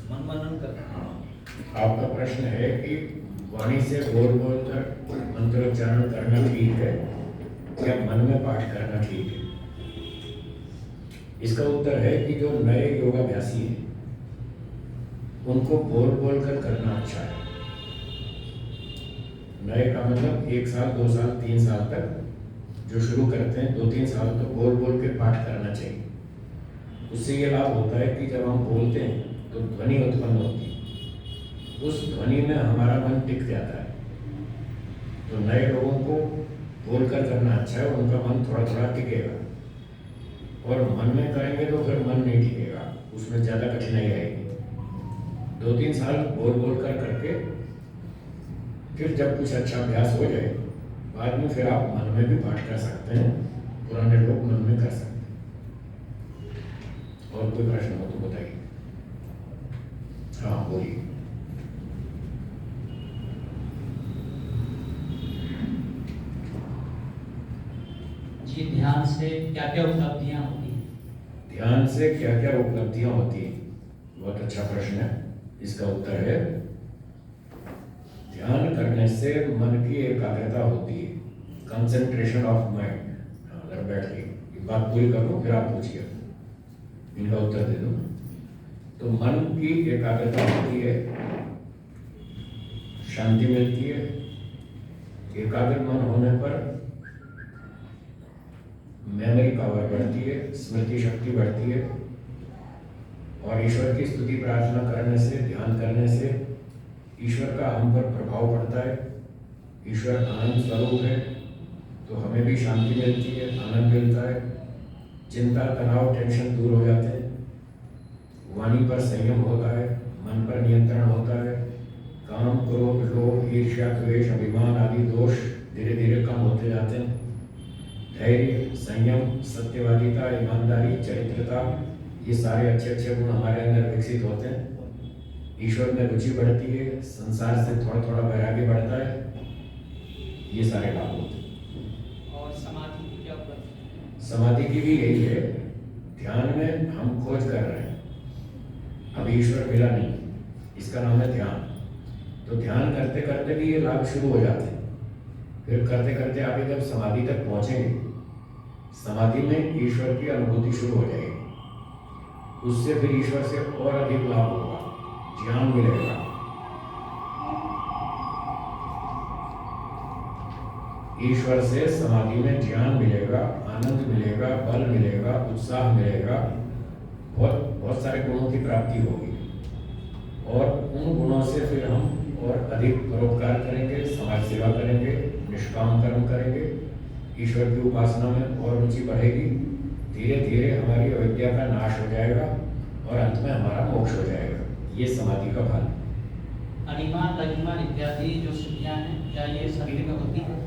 मनन कर। आपका प्रश्न है कि वाणी से बोल बोल कर मंत्रोच्चारण करना ठीक है या मन में पाठ करना ठीक है? इसका उत्तर है कि जो नए योगाभ्यासी हैं उनको बोल बोल कर करना अच्छा है। नए का मतलब 1 साल 2 साल 3 साल तक जो शुरू करते हैं 2-3 साल तो बोल बोल के पाठ करना चाहिए। उससे ये लाभ होता है कि जब हम बोलते हैं तो ध्वनि उत्पन्न होती है, उस ध्वनि में हमारा मन टिक जाता है। तो नए लोगों को बोलकर करना अच्छा है, उनका मन थोड़ा थोड़ा टिकेगा। और मन में करेंगे तो फिर मन नहीं टिकेगा, उसमें ज़्यादा कठिनाई आएगी। 2-3 साल बोल बोल कर करके फिर जब कुछ अच्छा अभ्यास हो जाए बाद में फिर आप मन में भी पाठ कर सकते हैं। पुराने लोग मन में कर सकते हैं। और कोई प्रश्न हो तो बताइए। हाँ बोलिए। जी, ध्यान से क्या क्या उपलब्धियां होती हैं? ध्यान से क्या क्या उपलब्धियां होती हैं? बहुत अच्छा प्रश्न है। इसका उत्तर है ध्यान करने से मन की एकाग्रता होती है, कंसंट्रेशन ऑफ माइंड। अगर बैठ गई बात पूरी कर लो फिर आप पूछिए, इनका उत्तर दे दो। तो मन की एकाग्रता होती है, शांति मिलती है। एकाग्र मन होने पर मेमोरी पावर बढ़ती है, स्मृति शक्ति बढ़ती है। और ईश्वर की स्तुति प्रार्थना करने से, ध्यान करने से ईश्वर का हम पर प्रभाव पड़ता है। ईश्वर आनंद स्वरूप है तो हमें भी शांति मिलती है, आनंद मिलता है। चिंता तनाव टेंशन दूर हो जाते हैं। वाणी पर संयम होता है, मन पर नियंत्रण होता है। काम क्रोध लोभ ईर्ष्या द्वेष अभिमान आदि दोष धीरे धीरे कम होते जाते हैं। धैर्य संयम सत्यवादिता ईमानदारी चरित्रता ये सारे अच्छे अच्छे गुण हमारे अंदर विकसित होते हैं। ईश्वर में रुचि बढ़ती है, संसार से थोड़ा थोड़ा वैराग्य बढ़ता है। ये सारे लाभ होते हैं। और समाधि की क्या उपलब्धि? समाधि की भी यही है। ध्यान में हम खोज कर रहे हैं, अब ईश्वर मिला नहीं, इसका नाम है ध्यान। तो ध्यान करते करते भी ये लाभ शुरू हो जाते हैं। फिर करते करते आगे जब समाधि तक पहुंचेंगे, समाधि में ईश्वर की अनुभूति शुरू हो जाएगी। उससे फिर ईश्वर से और अधिक लाभ होगा, ज्ञान मिलेगा। ईश्वर से समाधि में ज्ञान मिलेगा, आनंद मिलेगा, बल मिलेगा, उत्साह मिलेगा, बहुत बहुत सारे गुणों की प्राप्ति होगी। और उन गुणों से फिर हम और अधिक परोपकार करेंगे, समाज सेवा करेंगे, निष्काम कर्म करेंगे, ईश्वर की उपासना में और रुचि बढ़ेगी। धीरे धीरे हमारी अविद्या का नाश हो जाएगा और अंत में हमारा मोक्ष हो जाएगा। ये समाधि का फल। अनिमान लघिमान इत्यादि जो सिद्धियां हैं, क्या ये शरीर में होती है?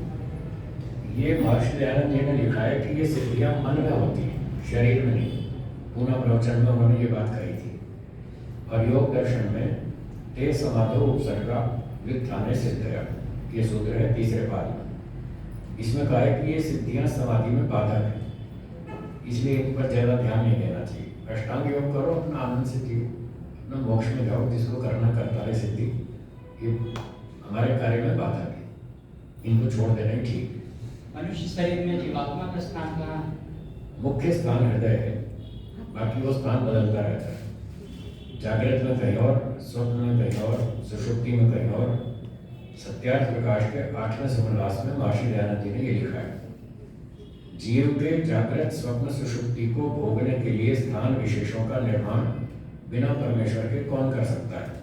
ये महर्षि दयानंद जी ने लिखा है कि ये सिद्धियां मन में होती हैं, शरीर में नहीं। पूना प्रवचन में उन्होंने ये बात कही थी। और योग दर्शन में ते समाधो उपसर्गा व्युत्थाने सिद्धया, ये सूत्र है 3रे पाद में। इसमें कहा है कि ये सिद्धियां समाधि में बाधक है, इसलिए इन पर ज्यादा ध्यान नहीं देना चाहिए। अष्टांग योग करो, अपना आनंद सिद्धि, अपना मोक्ष में जाओ, जिसको करना करता है सिद्धि। ये हमारे कार्य में बाधक है, इनको छोड़ देना ही ठीक है। मनुष्य शरीर में जीवात्मा का स्थान कहाँ है? मुख्य स्थान हृदय है, बाकी वो स्थान बदलता रहता है। जागृत में कहीं और, स्वप्न में कहीं और, सुषुप्ति में कहीं और। सत्यार्थ प्रकाश के 8वें समन्वास में महर्षि दयानंद जी ने ये लिखा है, जीव के जागृत स्वप्न सुषुप्ति को भोगने के लिए स्थान विशेषों का निर्माण बिना परमेश्वर के कौन कर सकता है?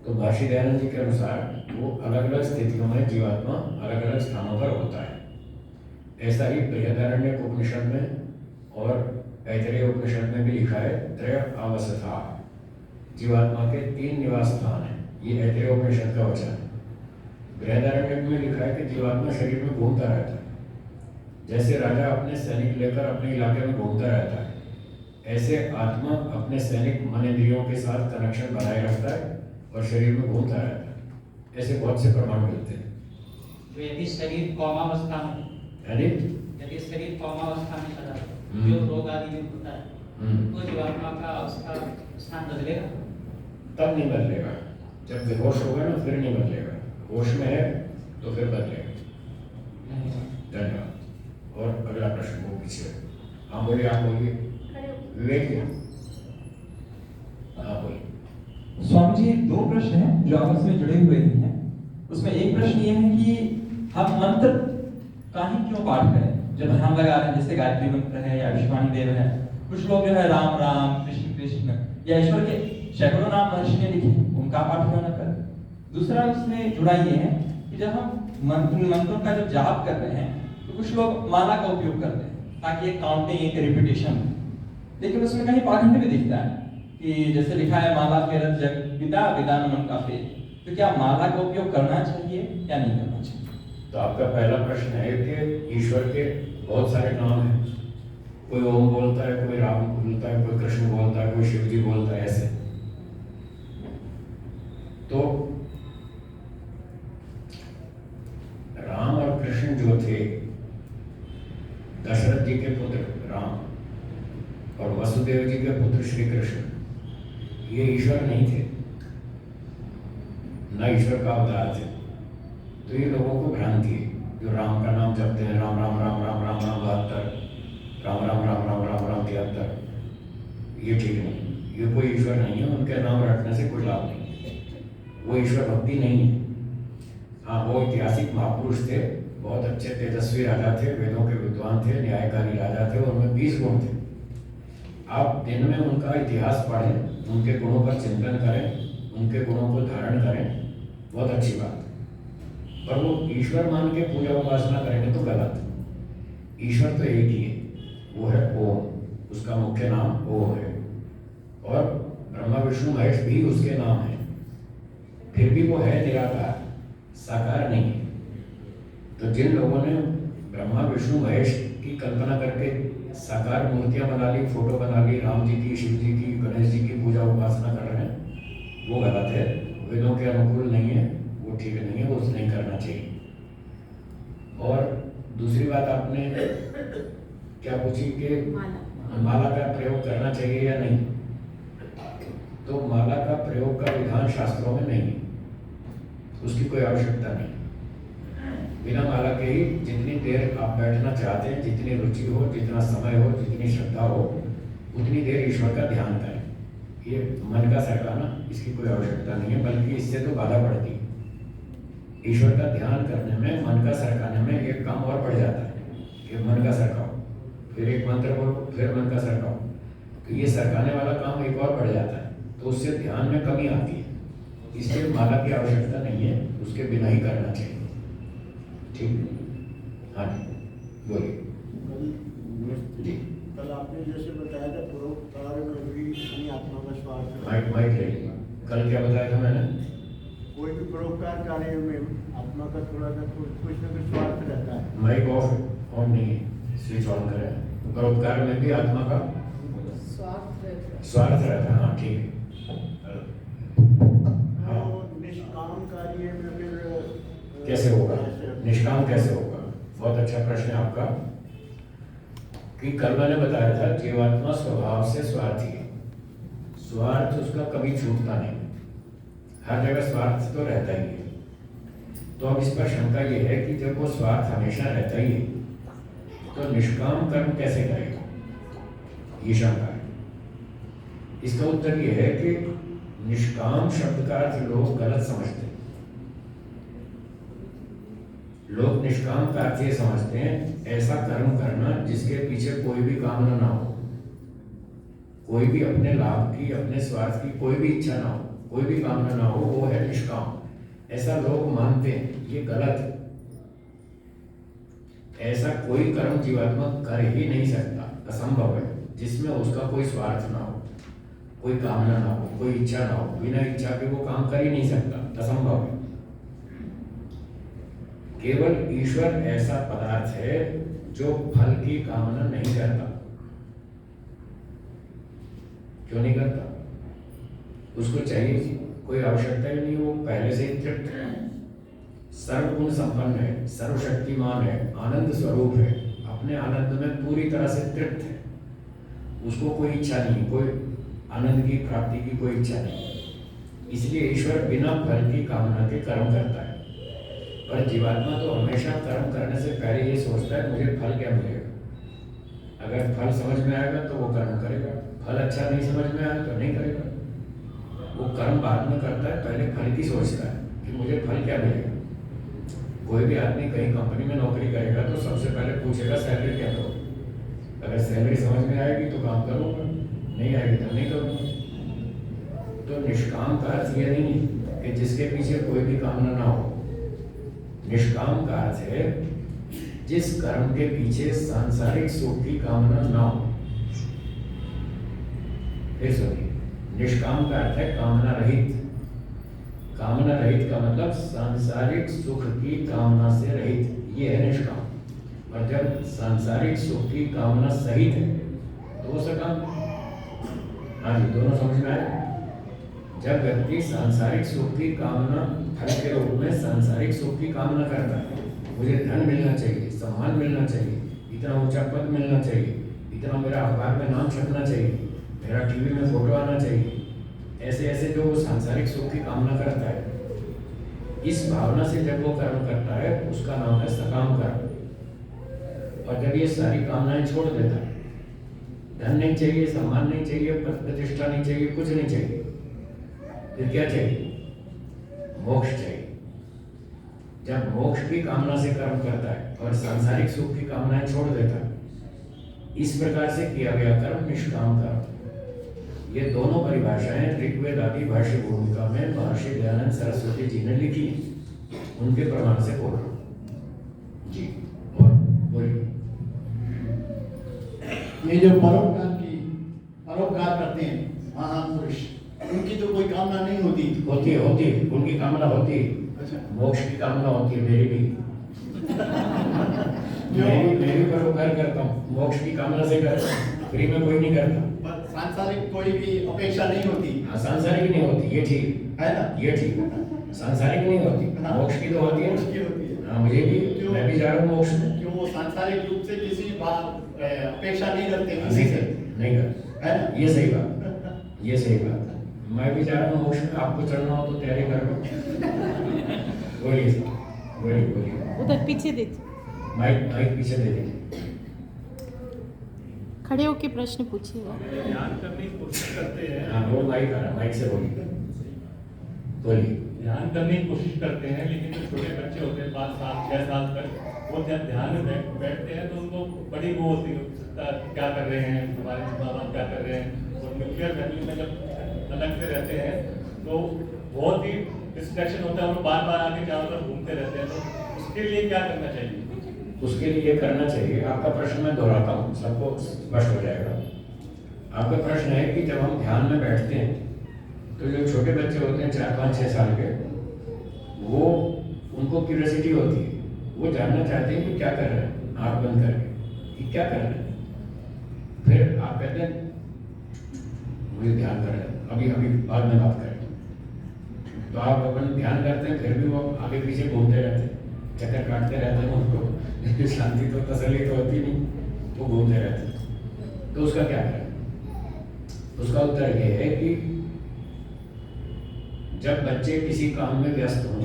तो महर्षि दयानंद जी के अनुसार वो अलग अलग स्थितियों में जीवात्मा अलग अलग स्थानों पर होता है। ऐसा ही बृहदारण्यक उपनिषद में और ऐतरेय उपनिषद में भी लिखा है, त्रय अवस्था, जीवात्मा के 3 निवास स्थान है। ये ऐतरेय उपनिषद का वचन है। बृहदारण्यक में लिखा है कि जीवात्मा शरीर में घूमता रहता है। जैसे राजा अपने सैनिक लेकर अपने इलाके में घूमता रहता है, ऐसे आत्मा अपने सैनिक मन इंद्रियों के साथ कनेक्शन बनाए रखता है और शरीर में घूमता रहता है। ऐसे बहुत से प्रमाण मिलते हैं। यदि शरीर कौमावस्था में, यदि शरीर कौमावस्था में चला जो रोग आदि में होता है, तो जीवात्मा का अवस्था स्थान बदलेगा? तब नहीं बदलेगा। जब बेहोश होगा ना फिर नहीं बदलेगा, होश में है तो फिर बदलेगा। धन्यवाद। और अगला प्रश्न वो पीछे। हाँ बोलिए, आप बोलिए। विवेक जी, हाँ बोलिए। स्वामी जी, दो प्रश्न हैं जो आपस में जुड़े हुए ही हैं। उसमें एक प्रश्न ये है कि हम मंत्र काहे क्यों पाठ करें जब ध्यान लगा रहे हैं, जैसे गायत्री मंत्र है या विश्वाणी देव है। कुछ लोग जो है राम राम कृष्ण कृष्ण या ईश्वर के सैकड़ों नाम महर्षि ने लिखे, उनका पाठ क्यों न करें। दूसरा उसमें जुड़ा ये है कि जब हम मंत्रों का जब जाप कर रहे हैं तो कुछ लोग माला का उपयोग करते हैं ताकि एक काउंटिंग, एक रिपीटेशन, लेकिन उसमें कहीं पाखंड भी दिखता है कि जैसे लिखा है माला फेरत जग पिता विदानमन का फेर। तो क्या माला का उपयोग करना चाहिए या नहीं करना चाहिए? तो आपका पहला प्रश्न है कि ईश्वर के बहुत सारे नाम हैं, कोई ओम बोलता है, कोई राम बोलता है, कोई कृष्ण बोलता है, कोई शिव जी बोलता है, ऐसे। तो राम और कृष्ण जो थे, दशरथ जी के पुत्र राम और वसुदेव जी के पुत्र श्री कृष्ण, ये ईश्वर नहीं थे, न ईश्वर का अवतार थे। तो ये लोगों को भ्रांति है, जो राम का नाम जपते हैं, राम राम राम राम राम राम 72, राम राम राम राम राम राम 73, ये ठीक नहीं। ये कोई ईश्वर नहीं है, उनके नाम रखने से कोई लाभ नहीं है, वो ईश्वर भक्ति नहीं है। हाँ, वो ऐतिहासिक महापुरुष थे, बहुत अच्छे तेजस्वी राजा थे, वेदों के विद्वान थे, न्यायकारी राजा थे, उनमें 20 गुण थे। आप दिन में उनका इतिहास पढ़ें, उनके गुणों पर चिंतन करें, उनके गुणों को धारण करें, बहुत अच्छी बात है। पर वो ईश्वर मान के पूजा उपासना करेंगे तो गलत। ईश्वर तो एक ही है, वो है ओम, उसका मुख्य नाम ओम है, और ब्रह्मा विष्णु महेश भी उसके नाम है। फिर भी वो है निराकार, साकार नहीं है। तो जिन लोगों ने ब्रह्मा विष्णु महेश की कल्पना करके साकार मूर्तियां बना ली, फोटो बना ली, राम जी की, शिव जी की, गणेश जी की पूजा उपासना कर रहे हैं, वो गलत है, वेदों के अनुकूल नहीं है, वो ठीक नहीं है, वो नहीं करना चाहिए। और दूसरी बात आपने क्या पूछी कि माला का प्रयोग करना चाहिए या नहीं। तो माला का प्रयोग का विधान शास्त्रों में नहीं है, उसकी कोई आवश्यकता नहीं। बिना माला के ही जितनी देर आप बैठना चाहते हैं, जितनी रुचि हो, जितना समय हो, जितनी श्रद्धा हो, उतनी देर ईश्वर का ध्यान करें। ये मन का सरकाना, इसकी कोई आवश्यकता नहीं है, बल्कि इससे तो बाधा पड़ती है। ईश्वर का ध्यान करने में, मन का सरकाने में एक काम और बढ़ जाता है कि मन का सरकाओ, फिर एक मंत्र बोलो, फिर मन का सरकाओ, तो ये सरकाने वाला काम एक और बढ़ जाता है, तो उससे ध्यान में कमी आती है। इसलिए माला की आवश्यकता नहीं है, उसके बिना ही करना चाहिए। ठीक, हाँ जी बोलिए जी। कल आपने जैसे बताया था परोपकार में भी अपनी आत्मा का स्वार्थ, माइक लेंगे। कल क्या बताया था मैंने? कोई भी परोपकार कार्य में आत्मा का थोड़ा सा कुछ न कुछ स्वार्थ रहता है। माइक ऑन नहीं है, स्विच ऑन करें। परोपकार में भी आत्मा का स्वार्थ रहता है। हाँ ठीक है। हाँ, निष्काम कार्य में फिर कैसे होगा? निष्काम कैसे होगा? बहुत अच्छा प्रश्न है आपका। कि कल मैंने बताया था जीवात्मा स्वभाव से स्वार्थी है, स्वार्थ उसका कभी छूटता नहीं, हर जगह स्वार्थ तो रहता ही है। तो अब इस पर शंका ये है कि जब वो स्वार्थ हमेशा रहता ही है तो निष्काम कर्म कैसे करेगा, ये शंका है। इसका उत्तर ये है कि निष्काम शब्द का अर्थ लोग गलत समझते हैं। लोग निष्काम का अर्थ ये समझते हैं ऐसा कर्म करना जिसके पीछे कोई भी कामना ना हो, कोई भी अपने लाभ की, अपने स्वार्थ की कोई भी इच्छा ना हो, कोई भी कामना ना हो, वो है निष्काम। ऐसा लोग मानते हैं, ये गलत है। ऐसा कोई कर्म जीवात्मा कर ही नहीं सकता, असंभव है, जिसमें उसका कोई स्वार्थ ना हो, कोई कामना ना हो, कोई इच्छा ना हो। बिना इच्छा के वो काम कर ही नहीं सकता, असंभव है। केवल ईश्वर ऐसा पदार्थ है जो फल की कामना नहीं करता। क्यों नहीं करता? उसको चाहिए कोई आवश्यकता ही नहीं, वो पहले से ही तृप्त है, सर्वगुण संपन्न है, सर्वशक्तिमान है, आनंद स्वरूप है, अपने आनंद में पूरी तरह से तृप्त है। उसको कोई इच्छा नहीं, कोई आनंद की प्राप्ति की कोई इच्छा नहीं। इसलिए ईश्वर बिना फल की कामना के कर्म करता है। पर जीवात्मा तो हमेशा कर्म करने से पहले ये सोचता है मुझे फल क्या मिलेगा। अगर फल समझ में आएगा तो वो कर्म करेगा, फल अच्छा नहीं समझ में आया तो नहीं करेगा। वो कर्म बाद में करता है, पहले फल की सोचता है कि मुझे फल क्या मिलेगा। कोई भी आदमी कहीं कंपनी में नौकरी करेगा तो सबसे पहले पूछेगा सैलरी क्या दो। अगर सैलरी समझ में आएगी तो काम करूँगा, नहीं आएगी तो नहीं करूँगा। तो निष्काम का अर्थ यह नहीं कि जिसके पीछे कोई भी कामना ना हो। निष्काम का अर्थ है जिस कर्म के पीछे सांसारिक सुख की कामना ना हो। फिर सुनिए, निष्काम का अर्थ है कामना रहित। कामना रहित का मतलब सांसारिक सुख की कामना से रहित, ये है निष्काम। और जब सांसारिक सुख की कामना सहित है तो वो सकाम। हाँ जी, दोनों समझ में आए। जब व्यक्ति सांसारिक सुख की कामना फल के रूप में सांसारिक सुख की कामना करता है, मुझे धन मिलना चाहिए, सम्मान मिलना चाहिए, इतना ऊंचा पद मिलना चाहिए, इतना मेरा अखबार में नाम छपना चाहिए, मेरा टीवी में फोटो आना चाहिए, ऐसे ऐसे जो वो सांसारिक सुख की कामना करता है, इस भावना से जब वो कर्म करता है उसका नाम है सकाम कर्म। और जब ये सारी कामनाएं छोड़ देता है, धन नहीं चाहिए, सम्मान नहीं चाहिए, पद प्रतिष्ठा नहीं चाहिए, कुछ नहीं चाहिए, फिर क्या चाहिए? मोक्ष चाहिए। जब मोक्ष की कामना से कर्म करता है और सांसारिक सुख की कामनाएं छोड़ देता है, इस प्रकार से किया गया कर्म निष्काम कर्म। ये दोनों परिभाषाएं ऋग्वेद आदि भाष्य भूमिका में महर्षि दयानंद सरस्वती जी ने लिखी है, उनके प्रमाण से बोल रहा हूँ जी। और बोलिए। ये जो परोपकार करते हैं महापुरुष, उनकी तो कोई कामना नहीं होती। होती है, उनकी कामना होती है। अच्छा। मोक्ष की कामना होती है, मेरी भी। मैं भी परोपकार करता हूँ, मोक्ष की कामना से करता हूँ, फ्री में कोई नहीं करता। पर सांसारिक कोई भी अपेक्षा नहीं होती। हाँ, सांसारिक नहीं होती, ये ठीक है ना? ये ठीक है। सांसारिक नहीं होती, हाँ। मोक्ष की तो होती है। मोक्ष की होती है। हाँ, मुझे भी, मैं भी जा रहा हूँ मोक्ष में। क्यों वो सांसारिक रूप से किसी अपेक्षा नहीं रखते हाँ, किसी से, नहीं कर, है ना? ये सही बात, ये सही बात। मैं भी जा रहा हूँ मोक्ष में, आपको चढ़ना हो तो तैयारी कर लो। बोलिए बोलिए। उधर पीछे देखिए, माइक पीछे दे दीजिए। खड़े होके प्रश्न पूछिएगा। ध्यान करने की कोशिश करते हैं। हाँ, वो माइक से बोलिए। ध्यान करने की कोशिश करते हैं, लेकिन जो छोटे बच्चे होते हैं 5 साल 6 साल तक, वो जब ध्यान में बैठते हैं तो उनको बड़ी वो होती है क्या कर रहे हैं, हमारे माँ बाप क्या कर रहे हैं। और न्यूक्लियर फैमिली में जब अलग से रहते हैं तो बहुत ही डिस्ट्रैक्शन होता है, वो बार बार आके चारों तरफ घूमते रहते हैं। तो उसके लिए क्या करना चाहिए? उसके लिए ये करना चाहिए, आपका प्रश्न मैं दोहराता हूँ, सबको स्पष्ट हो जाएगा। आपका प्रश्न है कि जब हम ध्यान में बैठते हैं तो जो छोटे बच्चे होते हैं 4, 5, 6 साल के, वो उनको क्यूरियोसिटी होती है, वो जानना चाहते हैं कि क्या कर रहे हैं, आँख बंद करके कि क्या कर रहे हैं। फिर आप कहते हैं मुझे ध्यान कर रहे हैं, अभी बाद में बात करें। तो आप अपन ध्यान करते हैं, फिर भी वो आगे पीछे घूमते रहते हैं, चक्कर काटते रहते हैं, उनको शांति तो तसल्ली तो होती नहीं, वो घूमते रहते हैं। तो उसका क्या करें? उसका उत्तर ये है कि जब बच्चे किसी काम में व्यस्त हों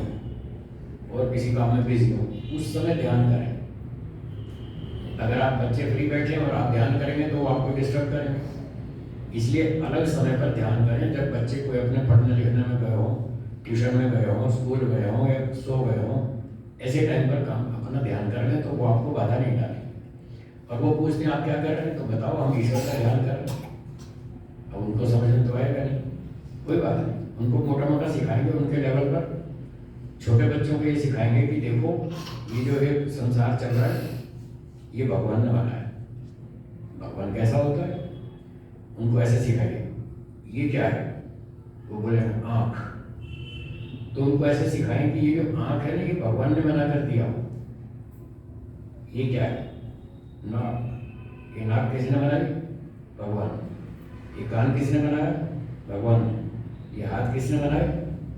और किसी काम में बिजी हों, उस समय ध्यान करें। अगर आप बच्चे फ्री बैठे और आप ध्यान करेंगे तो वो आपको डिस्टर्ब करेंगे। इसलिए अलग समय पर ध्यान करें, जब बच्चे कोई अपने पढ़ने लिखने में गए हों, ट्यूशन में गए हों, स्कूल गए हों या सो गए हों, ऐसे टाइम पर काम अपना ध्यान कर लें तो वो आपको बाधा नहीं डाले। और वो पूछते हैं आप क्या कर रहे हैं, तो बताओ हम ईश्वर का ध्यान कर रहे हैं। अब उनको समझ में तो आएगा नहीं, कोई बात नहीं, उनको मोटा मोटा सिखाएंगे उनके लेवल पर। छोटे बच्चों को ये सिखाएंगे कि देखो ये जो है संसार चल रहा है, ये भगवान ने बनाया है, भगवान कैसा होता है, उनको ऐसे सिखाइए। ये क्या है, वो बोले आँख, तो उनको ऐसे सिखाएं कि ये जो आँख है ना, ये भगवान ने बना कर दिया हो। ये क्या है, नाक, ये नाक किसने बनाई? भगवान। ये कान किसने बनाया? भगवान ने। ये हाथ किसने बनाए?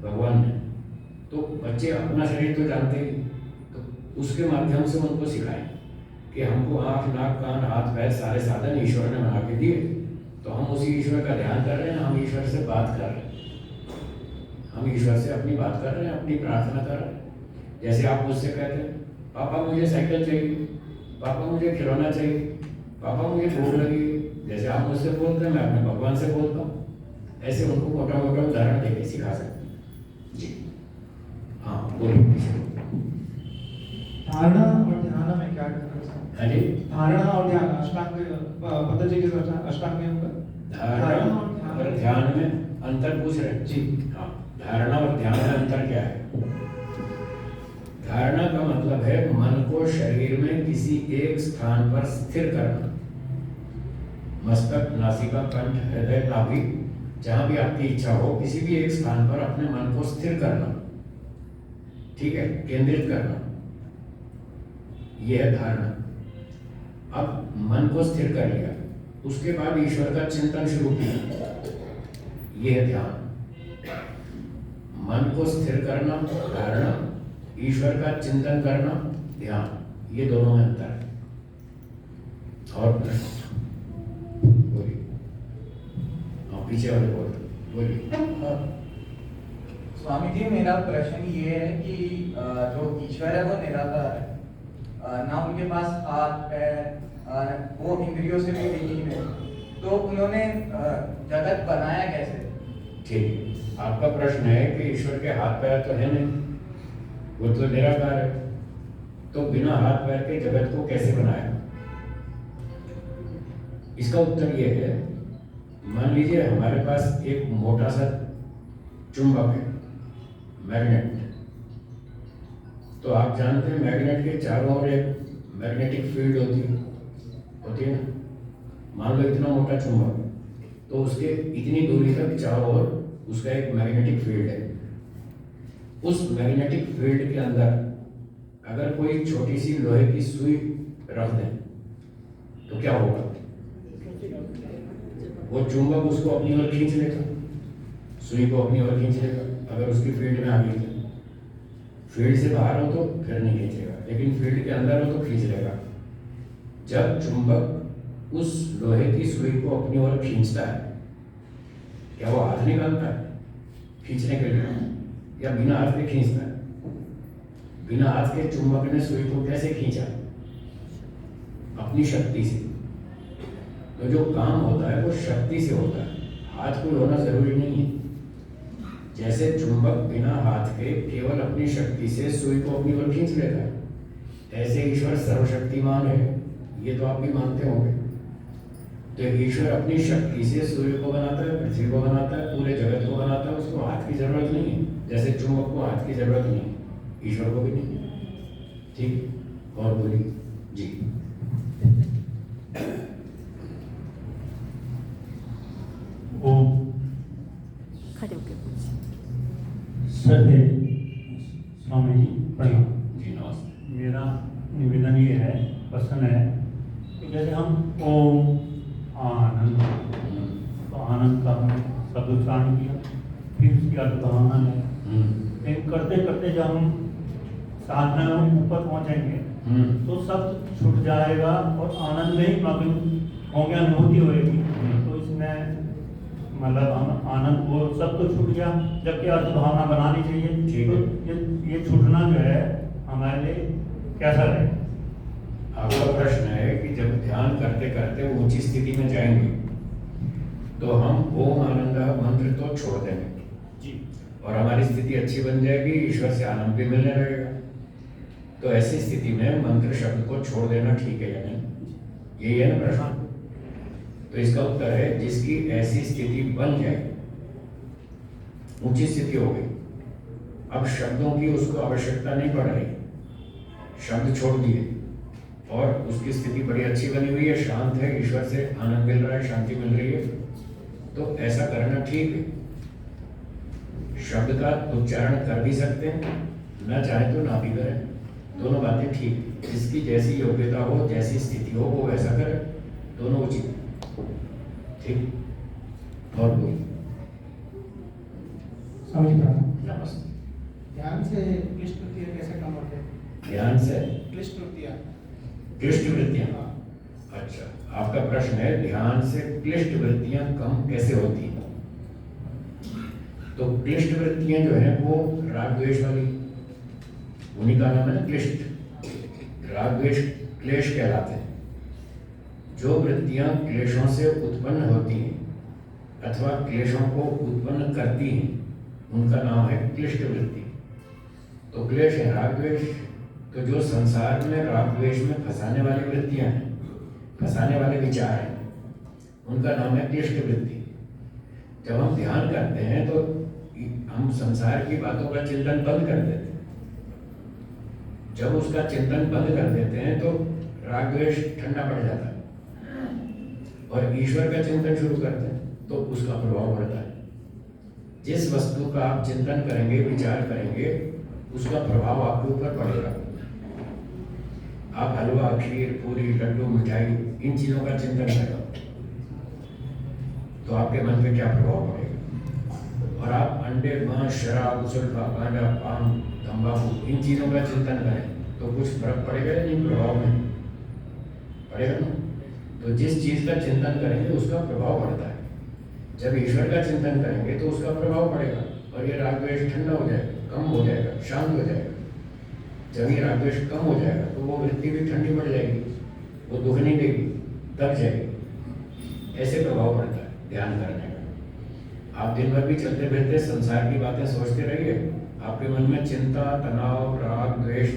भगवान ने। तो बच्चे अपना शरीर तो जानते ही, तो उसके माध्यम से उनको सिखाएं कि हमको आँख, नाक, कान, हाथ, पैर सारे साधन ईश्वर ने बना के दिए, तो हम उसी ईश्वर का ध्यान कर रहे हैं, हम ईश्वर से बात कर रहे हैं। हम ईश्वर से अपनी बात कर रहे हैं, अपनी प्रार्थना कर रहे हैं। जैसे आप मुझसे कहते हैं, पापा मुझे साइकिल चाहिए, पापा मुझे खिलौना चाहिए, पापा मुझे भूख लगी। जैसे आप मुझसे बोलते हैं, मैं अपने भगवान से बोलता हूँ। ऐसे उनको मोटा मोटा उदाहरण देके सिखा सकते हैं जी। हाँ बोलिए। धारणा और ध्यान में क्या डिफरेंस है? हाँ जी, धारणा और ध्यान अष्टांग पतंजलि के अष्टांग योग का धारणा और ध्यान में अंतर पूछ रहे हैं जी। हाँ, धारणा और ध्यान में अंतर क्या है? धारणा का मतलब है मन को शरीर में किसी एक स्थान पर स्थिर करना। मस्तक, नासिका, कंठ, हृदय, नाभि, जहां भी आपकी इच्छा हो, किसी भी एक स्थान पर अपने मन को स्थिर करना, ठीक है, केंद्रित करना, यह है धारणा। अब मन को स्थिर कर लिया, उसके बाद ईश्वर का चिंतन शुरू किया, यह है ध्यान। मन को स्थिर करना धारणा, ईश्वर का चिंतन करना ध्यान, ये दोनों में अंतर है। और बोलिए, हाँ पीछे वाले बोलिए। स्वामी जी, मेरा प्रश्न ये है कि जो ईश्वर है वो निराकार है, ना उनके पास हाथ पैर, वो इंद्रियों से भी विहीन है, तो उन्होंने जगत बनाया कैसे? ठीक, आपका प्रश्न है कि ईश्वर के हाथ पैर तो है नहीं, वो तो निराकार है, तो बिना हाथ पैर के जगत को कैसे बनाया? इसका उत्तर ये है, मान लीजिए हमारे पास एक मोटा सा चुंबक है, मैग्नेट। तो आप जानते हैं मैग्नेट के चारों ओर एक मैग्नेटिक फील्ड होती है ना। मान लो इतना मोटा चुंबक, तो उसके इतनी दूरी तक चारों ओर उसका एक मैग्नेटिक फील्ड है। उस मैग्नेटिक फील्ड के अंदर अगर कोई छोटी सी लोहे की सुई रख दें तो क्या होगा? वो चुंबक उसको अपनी ओर खींच लेगा, सुई को अपनी ओर खींच लेगा। अगर उसकी फील्ड में आ गई, फील्ड से बाहर हो तो फिर नहीं खींचेगा, लेकिन फील्ड के अंदर हो तो खींच लेगा। जब चुंबक उस लोहे की सुई को अपनी ओर खींचता है, क्या वो हाथ निकालता है खींचने के लिए, या बिना हाथ के खींचता है? बिना हाथ के चुंबक ने सुई को कैसे खींचा? अपनी शक्ति से। तो जो काम होता है वो शक्ति से होता है, हाथ कोई होना जरूरी नहीं है। जैसे चुंबक बिना हाथ के केवल अपनी शक्ति से सुई को अपनी ओर खींच लेता है, ऐसे ईश्वर सर्वशक्तिमान है, ये तो आप भी मानते होंगे। तो ईश्वर अपनी शक्ति से सूर्य को बनाता है, पृथ्वी को बनाता है, पूरे जगत को बनाता है, उसको हाथ की जरूरत नहीं है। जैसे चुंबक को हाथ की जरूरत नहीं है, ईश्वर को भी नहीं है। ठीक, और बोलिए जी। खड़े होके पूछिए। सभी स्वामी जी प्रणाम। जी नमस्ते। मेरा निवेदन ये है, प्रश्न है कि जैसे हम ओम आनंद, तो आनंद का हमने शब्द उच्चारण किया, फिर उसकी अर्थभावना है, लेकिन करते करते जब हम साधना में ऊपर पहुंचेंगे तो शब्द छूट जाएगा और आनंद में ही मग्न होंगे, अनुभूति होगी। तो इसमें मतलब हम आनंद वो सब तो छूट गया, जबकि अर्थ भावना बनानी चाहिए। तो ये छूटना जो है हमारे लिए कैसा है? आपका प्रश्न है कि जब ध्यान करते करते ऊंची स्थिति में जाएंगे तो हम ओम आनंद मंत्र तो छोड़ देंगे जी, और हमारी स्थिति अच्छी बन जाएगी, ईश्वर से आनंद भी मिलने लगेगा। तो ऐसी स्थिति में मंत्र शब्द को छोड़ देना ठीक है या नहीं? यही है ना प्रश्न? तो इसका उत्तर है, जिसकी ऐसी स्थिति बन जाए, ऊंची स्थिति हो गई, अब शब्दों की उसको आवश्यकता नहीं पड़ रही, शब्द छोड़ दिए और उसकी स्थिति बड़ी अच्छी बनी हुई है, शांत है, ईश्वर से आनंद मिल रहा है, शांति मिल रही है, तो ऐसा करना ठीक है। शब्द का उच्चारण कर भी सकते हैं, ना चाहे तो ना भी करें, दोनों बातें ठीक। जिसकी जैसी योग्यता हो, जैसी स्थिति हो, वो वैसा करे, दोनों उचित। ठीक, और कोई? नमस्ते। ध्यान से क्लिष्ट वृत्तियाँ कैसे कम होते हैं? ध्यान से क्लिष्ट वृत्तियाँ। क्लिष्ट वृत्तियाँ? अच्छा, आपका प्रश्न है ध्यान से क्लिष्ट वृत्तियाँ कम कैसे होती हैं? तो क्लिष्ट वृत्तियां जो हैं वो राग द्वेष वाली, उन्हीं का नाम है ना क्लिष्ट। राग द्वेष क्लेश कहलाते हैं। जो वृत्तियां क्लेशों से उत्पन्न होती हैं अथवा क्लेशों को उत्पन्न करती हैं उनका नाम है क्लिष्ट वृत्ति। तो क्लेश है राग द्वेष। तो जो संसार में राग द्वेष में फंसाने वाली वृत्तियां हैं, फंसाने वाले विचार हैं, उनका नाम है क्लिष्ट वृत्ति। जब हम ध्यान करते हैं तो हम संसार की बातों का चिंतन बंद कर देते हैं। जब उसका चिंतन बंद कर देते हैं तो राग द्वेष ठंडा पड़ जाता है और ईश्वर का चिंतन शुरू करते हैं तो उसका प्रभाव बढ़ता है। जिस वस्तु का आप चिंतन करेंगे, विचार करेंगे, उसका प्रभाव आपके ऊपर पड़ेगा। आप हलवा, खीर, पूरी, लड्डू, मिठाई, इन चीजों का चिंतन करें तो आपके मन पे क्या प्रभाव पड़ेगा। और आप अंडे, मांस, शराब, सुल्फा, गांजा, पान, तंबाकू, इन चीजों का चिंतन करें तो कुछ फर्क पड़ेगा या नहीं? प्रभाव में पड़ेगा ना। तो जिस चीज का चिंतन करेंगे उसका प्रभाव बढ़ता है। जब ईश्वर का चिंतन करेंगे तो उसका प्रभाव पड़ेगा और ये राग द्वेष ठंडा हो जाएगा, कम हो जाएगा, शांत हो जाएगा। जब ये राग द्वेष कम हो जाएगा तो वो वृत्ति भी ठंडी पड़ जाएगी, वो दुख नहीं देगी, दब जाएगी। ऐसे प्रभाव पड़ता है ध्यान करने का। आप दिन भर भी चलते फिरते संसार की बातें सोचते रहिए, आपके मन में चिंता, तनाव, राग, द्वेष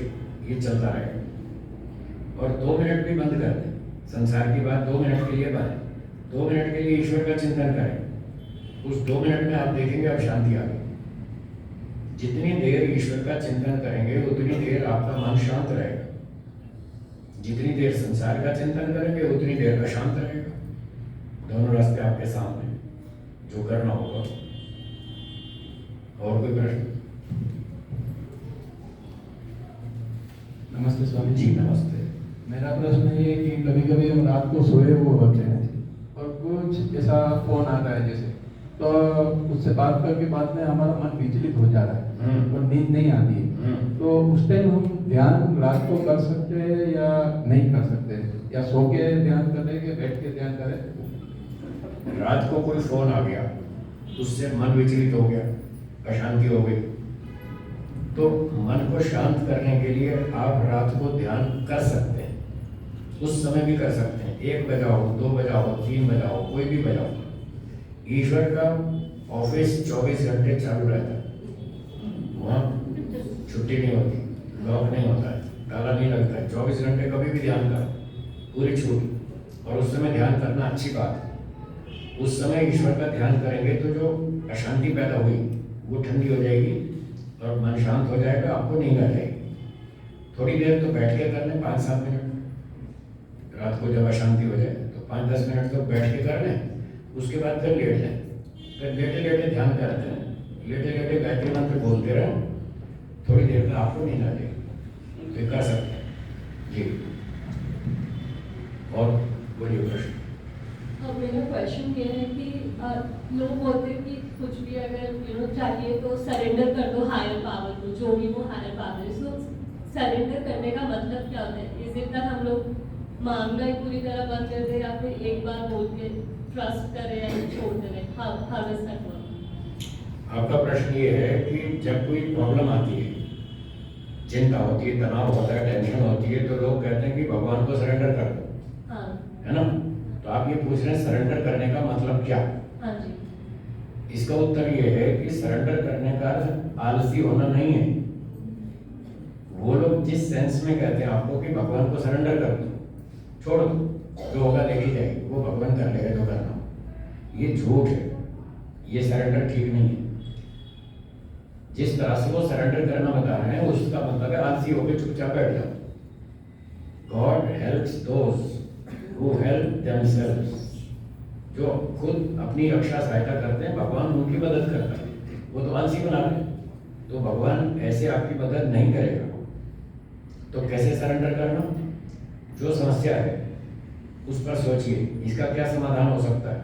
ये चलता रहेगा। और 2 मिनट भी बंद कर दें, संसार की बात 2 मिनट के लिए बंद, 2 मिनट के लिए ईश्वर का चिंतन करें। उस 2 मिनट में आप देखेंगे अब शांति आ गई। जितनी देर ईश्वर का चिंतन करेंगे उतनी देर आपका मन शांत रहेगा। जितनी देर संसार का चिंतन करेंगे उतनी देर अशांत रहेगा। दोनों रास्ते आपके सामने, जो करना होगा। और कोई प्रश्न? नमस्ते स्वामी जी नमस्ते। मेरा प्रश्न ये है कि कभी कभी हम रात को सोए हुए होते हैं और कुछ ऐसा फोन आता है जैसे, तो उससे बात करके बाद में हमारा मन विचलित हो जा रहा है और नींद नहीं आती है। तो उस टाइम हम ध्यान रात को कर सकते हैं या नहीं कर सकते, या सो के ध्यान करें कि बैठ के ध्यान करें? रात को कोई फोन आ गया, उससे मन विचलित हो गया, अशांति हो गई, तो मन को शांत करने के लिए आप रात को ध्यान कर सकते हैं। उस समय भी कर सकते हैं, 1 बजाओ, 2 बजाओ, 3 बजाओ, कोई भी बजाओ। ईश्वर का ऑफिस 24 घंटे चालू रहता है, वहाँ छुट्टी नहीं होती, लॉक नहीं होता है, ताला नहीं लगता है। 24 घंटे कभी भी ध्यान करो, पूरी छूट। और उस समय ध्यान करना अच्छी बात है। उस समय ईश्वर का ध्यान करेंगे तो जो अशांति पैदा हुई वो ठंडी हो जाएगी और मन शांत हो जाएगा, आपको नींद आ जाएगी। थोड़ी देर तो बैठ के कर लें, 5-7 मिनट। रात को जब अशांति हो जाए तो 5-10 मिनट तो बैठ के कर लें, उसके बाद फिर लेट जाए। फिर लेटे लेटे ध्यान करते हैं, लेटे लेटे गायत्री मंत्र बोलते रहें, थोड़ी देर में आपको नींद आ जाएगी। तो कर सकते हैं जी। और बोलिए प्रश्न। मेरा क्वेश्चन ये है कि लोग बोलते हैं कि कुछ भी अगर चाहिए तो सरेंडर कर दो हायर पावर को, जो भी वो हायर पावर है। सो सरेंडर करने का मतलब क्या होता है? इस तक हम लोग मामला ही पूरी तरह बंद कर दे या फिर एक बार बोल के ट्रस्ट करें या छोड़ दें? How is that work? आपका प्रश्न ये है कि जब कोई प्रॉब्लम आती है, चिंता होती है, तनाव होता है, टेंशन होती है, तो लोग कहते हैं कि भगवान को सरेंडर कर दो। हाँ। है ना? तो आप ये पूछ रहे हैं सरेंडर करने का मतलब क्या? हाँ जी। इसका उत्तर ये है कि सरेंडर करने का अर्थ आलसी होना नहीं है। वो लोग जिस सेंस में कहते हैं आपको कि भगवान को सरेंडर कर दो, छोड़ दो, जो होगा देखी जाएगी, वो भगवान कर लेगा जो करना हो, ये झूठ है। ये सरेंडर ठीक नहीं है। जिस तरह से वो सरेंडर करना बता रहे हैं उसका मतलब है आलसी होकर चुपचाप बैठ जाओ। God helps those who help themselves. जो खुद अपनी रक्षा सहायता करते हैं, भगवान उनकी मदद करता है। वो तो आलसी बना रहे हैं, तो भगवान ऐसे आपकी मदद नहीं करेगा। तो कैसे सरेंडर करना? जो समस्या है उस पर सोचिए, इसका क्या समाधान हो सकता है,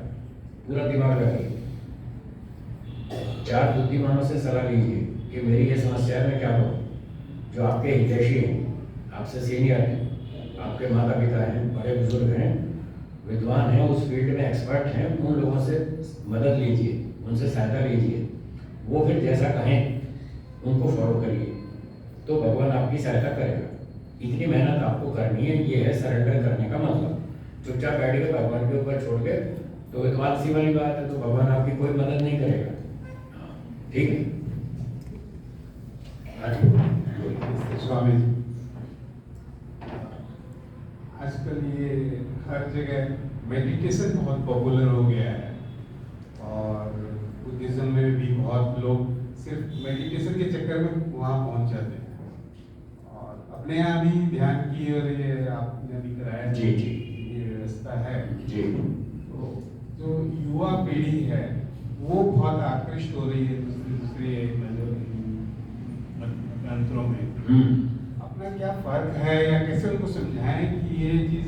पूरा दिमाग लगाइए। 4 बुद्धिमानों से सलाह लीजिए कि मेरी ये समस्या है, मैं क्या करूँ। जो आपके हितैषी हैं, आपसे सीनियर हैं, आपके माता पिता हैं, बड़े बुजुर्ग हैं, विद्वान हैं, उस फील्ड में एक्सपर्ट हैं, उन लोगों से मदद लीजिए, उनसे सहायता लीजिए। वो फिर जैसा कहें उनको फॉलो करिए, तो भगवान आपकी सहायता करेगा। इतनी मेहनत आपको करनी है, ये है सरेंडर करने का मतलब। चुपचाप बैठ के भगवान के ऊपर छोड़ के तो एक आलसी वाली बात है, तो भगवान आपकी कोई मदद नहीं करेगा। हाँ, ठीक है। स्वामी जी, आजकल ये हर जगह मेडिटेशन बहुत पॉपुलर हो गया है और बुद्धिज्म में भी बहुत लोग सिर्फ मेडिटेशन के चक्कर में वहाँ पहुँच जाते हैं और अपने यहाँ भी ध्यान की और ये आपने भी कराया जी जी ये व्यवस्था है जी। तो जो युवा पीढ़ी है वो बहुत आकृष्ट हो रही है दूसरे मंत्रों में। अपना क्या फर्क है या कैसे उनको समझाएं कि ये चीज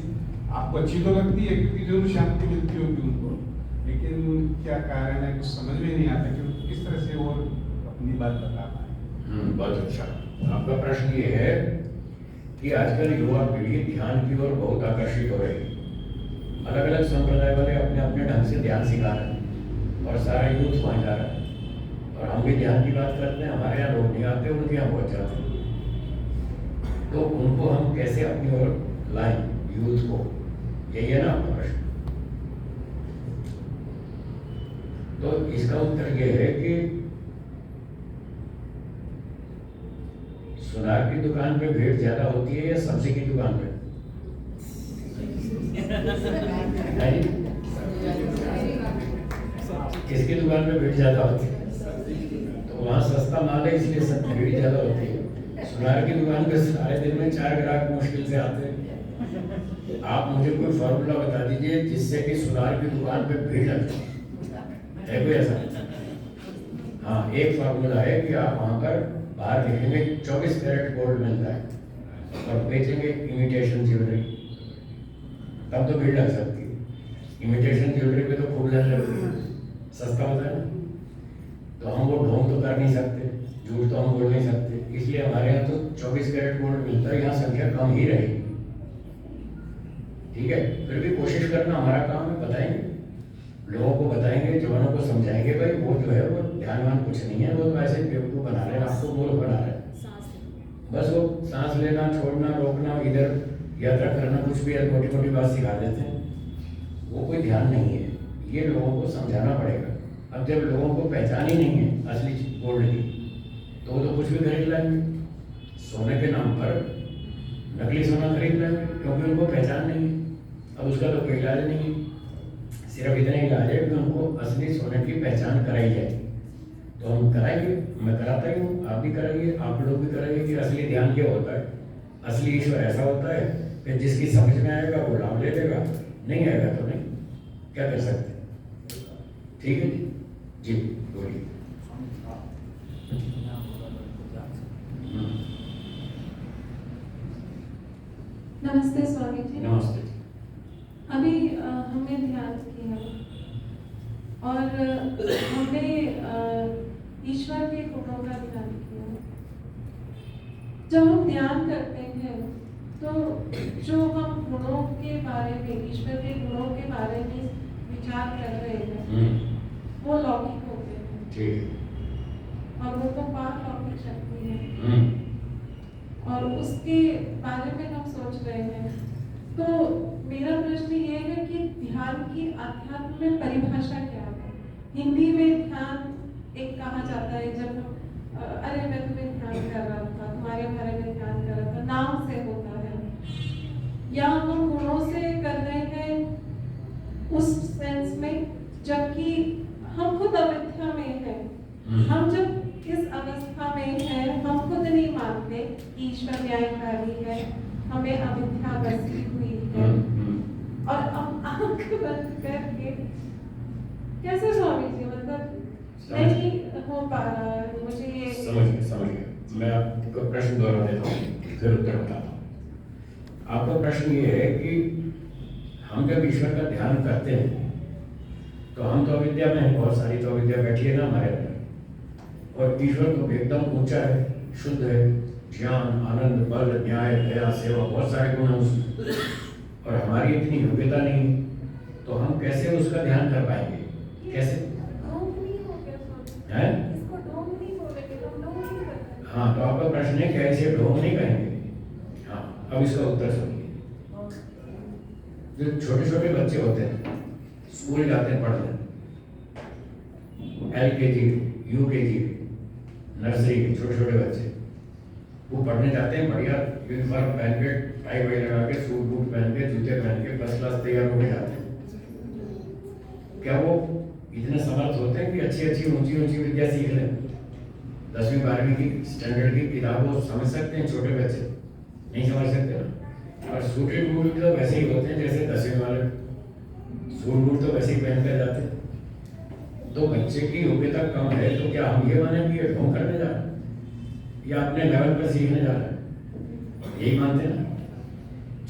आपको अच्छी तो लगती है क्योंकि जरूर शांति मिलती होगी उनको, लेकिन क्या कारण है कुछ समझ में नहीं आता कि उनको किस तरह से वो अपनी बात बता पाए। बहुत अच्छा। आपका प्रश्न ये है कि आजकल युवा पीढ़ी ध्यान की ओर बहुत आकर्षित हो रही है। अलग अलग संप्रदाय वाले अपने अपने ढंग से ध्यान सिखा रहे हैं और सारा यूथ वहाँ जा रहा है और हम भी ध्यान की बात करते हैं, हमारे यहाँ लोग नहीं आते, उनके यहाँ पहुँच जाते हैं। तो उनको हम कैसे अपनी ओर लाएं, यूथ को, यही है ना आपका प्रश्न। तो इसका उत्तर ये है कि सुनार की दुकान पे भीड़ ज्यादा होती है या सब्जी की दुकान पे? किसकी दुकान पे भीड़ ज्यादा होती है? तो वहाँ सस्ता माल है इसलिए सब भीड़ ज्यादा होती है। सुनार की दुकान पे सारे दिन में 4 ग्राहक मुश्किल से आते हैं। आप मुझे कोई फॉर्मूला बता दीजिए जिससे कि सुनार की दुकान पे भीड़ लगती है कोई ऐसा? हाँ, एक फॉर्मूला है कि आप वहाँ पर बाहर देखेंगे 24 कैरेट गोल्ड मिलता है और बेचेंगे इमिटेशन ज्वेलरी, तब तो भीड़ लग सकती है। इमिटेशन ज्वेलरी पे तो खूब लग लगती है, सस्ता होता है ना, तो हम वो ढोंग तो कर नहीं सकते, झूठ तो हम बोल नहीं सकते, इसलिए हमारे यहाँ तो 24 कैरेट गोल्ड मिलता है। यहाँ संख्या कम ही रहेगी, ठीक है। फिर भी कोशिश करना हमारा काम है, बताएंगे लोगों को, बताएंगे जवानों को, समझाएंगे भाई वो जो है वो ध्यानवान कुछ नहीं है, वो तो ऐसे बेवकूफ बना रहे हैं, आपको मूर्ख बना रहे हैं। बस वो सांस लेना, छोड़ना, रोकना, इधर यात्रा करना, कुछ भी छोटी मोटी बात सिखा देते हैं, वो कोई ध्यान नहीं है। ये लोगों को समझाना पड़ेगा। अब जब लोगों को पहचान ही नहीं है असली गोल्ड की, तो वो तो कुछ भी खरीद लाएंगे, सोने के नाम पर नकली सोना खरीद लेंगे, क्योंकि उनको पहचान नहीं है। अब उसका तो कोई इलाज नहीं है, सिर्फ इतना इलाज है कि उनको असली सोने की पहचान कराई जाए। तो हम कराएंगे, मैं कराता ही हूँ, आप भी कराइए, आप लोग भी कराइए कि असली ध्यान क्या होता है, असली ईश्वर ऐसा होता है कि जिसकी समझ में आएगा वो लाभ ले लेगा, नहीं आएगा तो नहीं, क्या कर सकते। ठीक है जी, बोलिए। नमस्ते स्वामी जी। नमस्ते। अभी हमने ध्यान किया और हमने ईश्वर के गुणों का ध्यान किया। जब हम ध्यान करते हैं तो जो हम गुणों के बारे में, ईश्वर के गुणों के बारे में विचार कर रहे हैं वो लौकिक होते हैं, ठीक, और वो तो पारलौकिक शक्ति है और उसके बारे में हम सोच रहे हैं। तो मेरा प्रश्न ये है कि ध्यान की अध्यात्म में परिभाषा क्या है? हिंदी में ध्यान एक कहा जाता है, जब हम अरे मैं तुम्हें ध्यान कर रहा था, तुम्हारे बारे में ध्यान कर रहा था, नाम से होता है, या हम गुणों से कर रहे हैं उस सेंस में, जबकि हम खुद अविद्या में हैं। हम जब इस अवस्था में हैं, हम खुद नहीं मानते ईश्वर न्यायकारी है, हमें अविद्या बसी हुई है, और अब आंख बंद करके कैसे स्वामी जी, मतलब नहीं हो पा रहा है मुझे ये। समझ गया। मैं आपका प्रश्न दोहरा देता हूँ, फिर उत्तर बताता हूँ। आपका प्रश्न ये है कि हम जब ईश्वर का ध्यान करते हैं तो हम तो अविद्या में हैं, बहुत सारी तो अविद्या बैठी है ना हमारे अंदर, और ईश्वर तो एकदम ऊंचा है, शुद्ध है, ज्ञान, आनंद, बल, न्याय, दया, सेवा, बहुत सारे गुण हैं उसमें, और हमारी इतनी योग्यता नहीं, तो हम कैसे उसका ध्यान कर पाएंगे? कैसे है? मैंने क्या इसे ढोंग नहीं कहेंगे। हाँ, अब इसका उत्तर सुनिए। जो छोटे छोटे बच्चे होते हैं, स्कूल जाते हैं पढ़ने, LKG, UKG, नर्सरी के छोटे छोटे बच्चे, वो पढ़ने जाते हैं, बढ़िया यूनिफॉर्म पहन के, टाई वाई लगा के, सूट बूट पहन के, जूते पहन के, फर्स्ट क्लास तैयार होकर जाते हैं। क्या वो इतने समर्थ होते हैं कि अच्छी अच्छी ऊंची ऊंची विद्या सीख लें? 10वीं 12वीं की स्टैंडर्ड की किताब वो समझ सकते हैं छोटे बच्चे? नहीं समझ सकते ना। और सूटेड बूट तो वैसे ही होते हैं जैसे 10वीं वाले, सूट बूट तो वैसे ही पहन कर जाते हैं। तो बच्चे की योग्यता कम है तो क्या हम ये माने कि ये ढोंग करने जा रहे हैं या अपने लेवल पर सीखने जा रहे हैं? यही मानते हैं ना।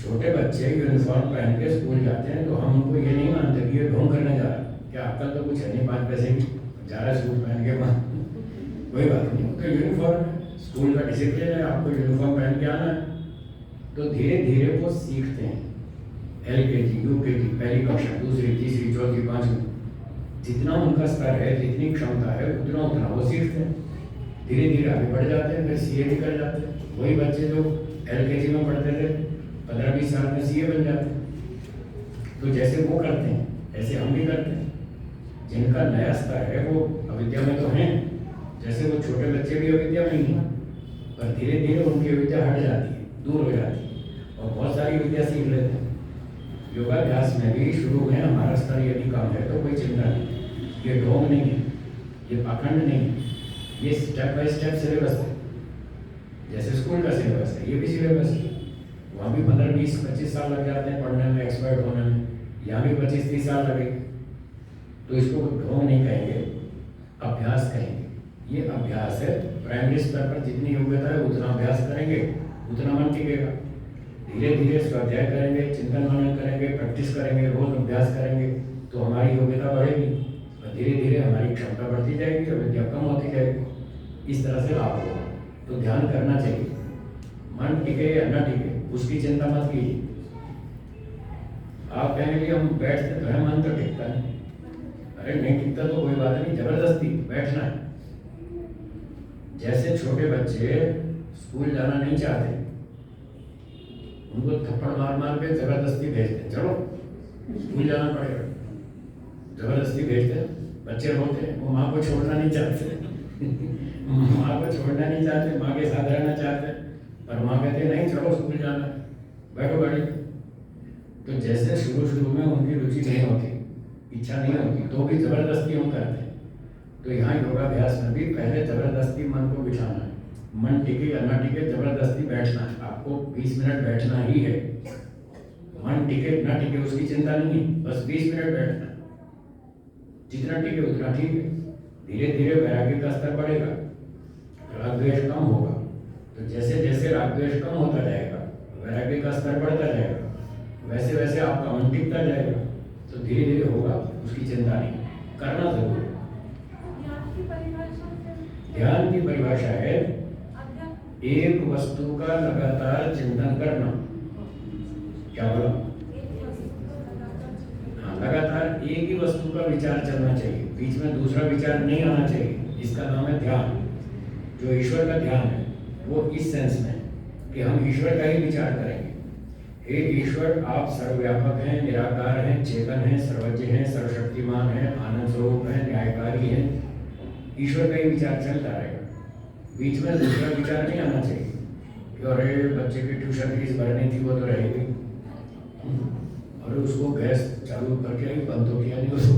छोटे बच्चे यूनिफॉर्म पहन के स्कूल जाते हैं तो हम उनको ये नहीं मानते कि ये ढोंग करने जा रहे हैं। क्या अक्ल तो कुछ है नहीं, 5 पैसे की जा रहा है सूट पहन के वहाँ, कोई बात नहीं। तो यूनिफॉर्म है, स्कूल का डिसिप्लिन है, आपको यूनिफॉर्म पहन के आना है। तो धीरे धीरे वो सीखते हैं। LKG, UKG, पहली कक्षा, दूसरी, तीसरी, चौथी, 5वीं, जितना उनका स्तर है, जितनी क्षमता है, उतना उतना वो सीखते हैं। धीरे धीरे आगे बढ़ जाते हैं, फिर CA भी कर जाते हैं। वही बच्चे जो LKG में पढ़ते थे 15-20 साल में CA बन जाते हैं। तो जैसे वो करते हैं ऐसे हम भी करते हैं। जिनका नया स्तर है वो अविद्या में तो हैं, जैसे वो छोटे बच्चे भी अविद्या में ही हैं, पर धीरे धीरे उनकी अविद्या हट जाती है, दूर हो जाती है और बहुत सारी विद्या सीख लेते हैं। योगाभ्यास में भी शुरू में हमारा स्तर यदि कम है तो कोई चिंता नहीं, ये ढोंग नहीं है, ये पाखंड नहीं है, ये स्टेप बाय स्टेप सिलेबस है। जैसे स्कूल का सिलेबस है, ये भी सिलेबस है। वहाँ भी 15, 20, 25 साल लग जाते हैं पढ़ने में, एक्सपर्ट होने में। यहाँ भी 25-30 साल लगेंगे। तो इसको ढोंग नहीं कहेंगे, अभ्यास कहेंगे। ये अभ्यास है। प्राइमरी स्तर पर जितनी योग्यता है उतना अभ्यास करेंगे, उतना मन टिकेगा। धीरे धीरे स्वाध्याय करेंगे, चिंतन मनन करेंगे, प्रैक्टिस करेंगे, रोज अभ्यास करेंगे तो हमारी योग्यता बढ़ेगी और धीरे धीरे हमारी क्षमता बढ़ती जाएगी और विद्या कम होती जाएगी। इस तरह से लाभ होगा। तो ध्यान करना चाहिए। मन टिके या न टिके उसकी चिंता मत कीजिए। आप कहेंगे हम बैठते तो है, मन तो टिकता नहीं। अरे नहीं टिकता तो कोई बात नहीं, जबरदस्ती बैठना है। जैसे छोटे बच्चे स्कूल जाना नहीं चाहते, उनको थप्पड़ मार मार के जबरदस्ती भेजते, चलो स्कूल जाना पड़ेगा, जबरदस्ती भेजते। बच्चे रोते हैं, वो माँ को छोड़ना नहीं चाहते माँ को छोड़ना नहीं चाहते, माँ के साथ रहना चाहते, पर माँ कहते नहीं चलो स्कूल जाना है, बैठो बैठे। तो जैसे शुरू में उनकी रुचि नहीं होती, इच्छा नहीं होती, तो भी जबरदस्ती हम करते हैं। तो यहाँ योगाभ्यास में भी पहले जबरदस्ती मन को बिठाना है। मन टिके या ना टिके जबरदस्ती बैठना है। आपको 20 मिनट बैठना ही है। मन टिके ना टिके उसकी चिंता नहीं है, बस 20 मिनट बैठना है। जितना टिके उतना ठीक है। धीरे धीरे वैराग्य का स्तर बढ़ेगा, राग द्वेष कम होगा। तो जैसे जैसे राग द्वेष कम होता जाएगा, वैराग्य का स्तर बढ़ता जाएगा, वैसे वैसे आपका मन टिकता जाएगा। तो धीरे धीरे होगा, उसकी चिंता नहीं, करना जरूर है। ध्यान की परिभाषा है एक वस्तु का लगातार चिंतन करना। क्या बोला? हाँ, लगातार एक ही वस्तु का विचार चलना चाहिए, बीच में दूसरा विचार नहीं आना चाहिए। इसका नाम है ध्यान। जो ईश्वर का ध्यान है वो इस सेंस में कि हम ईश्वर का ही विचार करेंगे। हे ईश्वर, आप सर्वव्यापक हैं, निराकार हैं, चेतन हैं, सर्वज्ञ हैं, सर्वशक्तिमान हैं, आनंद स्वरूप हैं, न्यायकारी हैं। ईश्वर का ही विचार चलता रहेगा, बीच में दूसरा विचार नहीं आना चाहिए कि अरे बच्चे की ट्यूशन फीस भरनी थी वो तो रहेगी, और उसको गैस चालू करके ही बंद तो किया नहीं, उसको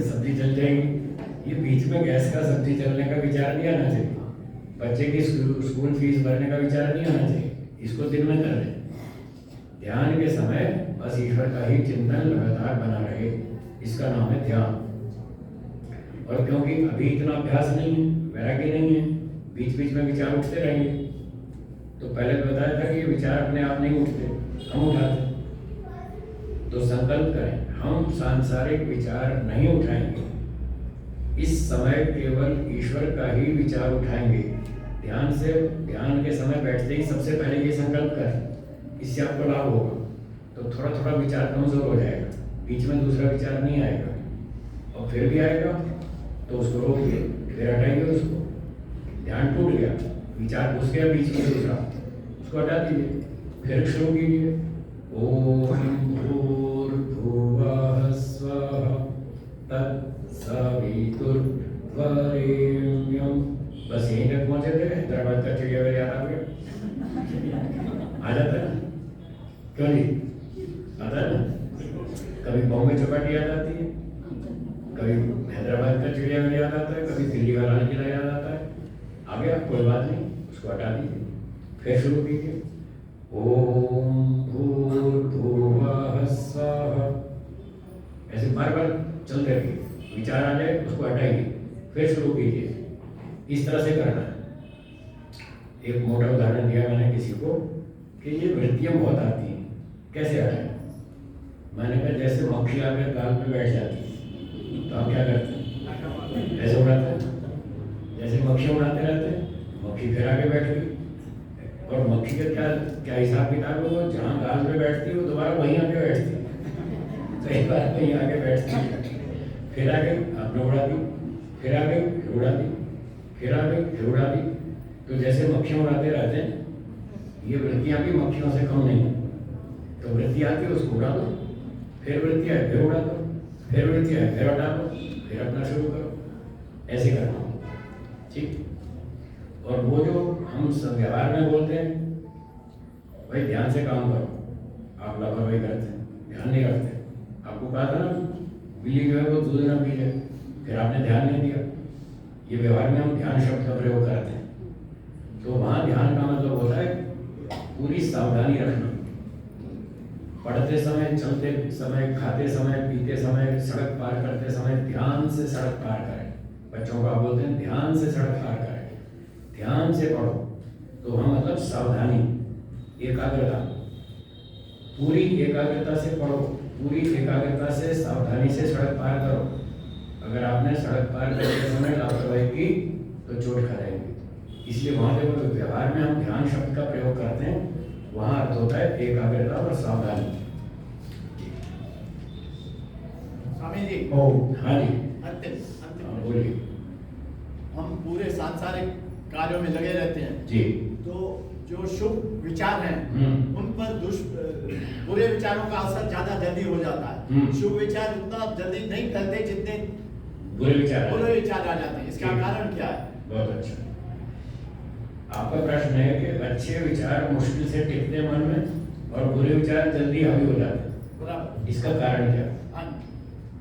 सब्जी जल जाएगी। ये बीच में गैस का सब्जी चलने का विचार नहीं आना चाहिए। बच्चे की स्कूल फीस भरने का विचार नहीं आना चाहिए, इसको दिन में कर लें। ध्यान के समय बस ईश्वर का ही चिंतन लगातार बना रहे, इसका नाम है ध्यान। और क्योंकि अभी इतना अभ्यास नहीं है, वैराग्य नहीं है, बीच बीच में विचार उठते रहेंगे। तो पहले तो बताया था कि ये विचार अपने आप नहीं उठते, हम उठाते। तो संकल्प करें हम सांसारिक विचार नहीं उठाएंगे, इस समय केवल ईश्वर का ही विचार उठाएंगे। ध्यान के समय बैठते ही सबसे पहले ये संकल्प करें, इससे आपको लाभ होगा। तो थोड़ा थोड़ा विचार कमजोर हो जाएगा, बीच में दूसरा विचार नहीं आएगा, और फिर भी आएगा तो उसको रोकिए, फिर हटाइए उसको। ध्यान टूट गया विचार घुस गया बीच में दूसरा, उसको हटा दीजिए, फिर शुरू कीजिए। ओम भूर्भुवः स्वः तत्सवितुर्वरेण्यं। बस यहीं तक पहुंचे थे, हैदराबाद का चिड़ियाघर याद आ गया। आ जाता है क्यों नहीं आता है ना? कभी बॉम्बे चौपाटी याद आती है, कभी हैदराबाद का चिड़ियाघर याद आता है, कभी दिल्ली का लाल किला याद आता है। आ गया, कोई बात नहीं, उसको हटा दीजिए, फिर शुरू कीजिए। ओम भूर्भुवः स्वः। ऐसे बार बार चलते रहिए, विचार आ जाए उसको हटाइए, फिर शुरू कीजिए। इस तरह से करना है। एक मोटा उदाहरण दिया मैंने किसी को कि ये वृत्तियां बहुत आती हैं, कैसे हटाएं? मैंने कहा जैसे मक्खी आकर गाल पे बैठ जाती है तो आप क्या करते हैं? ऐसे उड़ाते हैं, जैसे मक्खी उड़ाते रहते हैं, मक्खी फिर आके बैठ गई। और मक्खी का क्या हिसाब किताब है? वो जहाँ गाल पे बैठती है वो दोबारा वहीं आके बैठती है। तो एक बार वहीं आके बैठती है, फिर आगे आपने उड़ा दी, फिर आगे फिर उड़ा दी, फिर आगे फिर उड़ा दी। तो जैसे मक्खियाँ उड़ाते रहते हैं, ये वृत्तियाँ भी मक्खियों से कम नहीं है। तो वृत्ति आती है उसको उड़ा दो, फिर वृत्ति आए फिर उड़ा दो, फिर वृत्ति आए फिर हटा दो, फिर अपना शुरू करो। ऐसे करना, ठीक। और वो जो हम सब व्यवहार में बोलते हैं, भाई ध्यान से काम करो, आप लापरवाही करते हैं, ध्यान नहीं रखते। आपको कहा था ना बिल्ली जो है वो दूध ना पी ले, फिर आपने ध्यान नहीं दिया। ये व्यवहार में हम ध्यान शब्द का प्रयोग करते हैं, तो वहाँ ध्यान का मतलब होता है पूरी सावधानी रखना। पढ़ते समय, चलते समय, खाते समय, पीते समय, सड़क पार करते समय ध्यान से सड़क पार करें। बच्चों को आप बोलते हैं ध्यान से सड़क पार करें, ध्यान से पढ़ो। तो वहाँ मतलब सावधानी, एकाग्रता, पूरी एकाग्रता से पढ़ो, पूरी एकाग्रता से सावधानी से सड़क पार करो। अगर आपने सड़क पार करते समय लापरवाही की तो चोट खाएंगे। इसलिए वहाँ जब व्यवहार में हम ध्यान शब्द का प्रयोग करते हैं, वहाँ अर्थ होता है एकाग्रता और सावधानी। स्वामी जी, हाँ जी, अंतिम बोलिए। हम पूरे सांसारिक कार्यों में लगे रहते हैं जी, तो जो शुभ विचार हैं उन पर बुरे विचारों का असर ज्यादा जल्दी हो जाता है। शुभ विचार उतना जल्दी नहीं फैलते जितने बुरे विचार आ जाते हैं। इसका कारण क्या है? बहुत अच्छा। आपका प्रश्न है कि अच्छे विचार मुश्किल से टिकते मन में और बुरे विचार जल्दी हावी हो जाते हैं। इसका कारण क्या?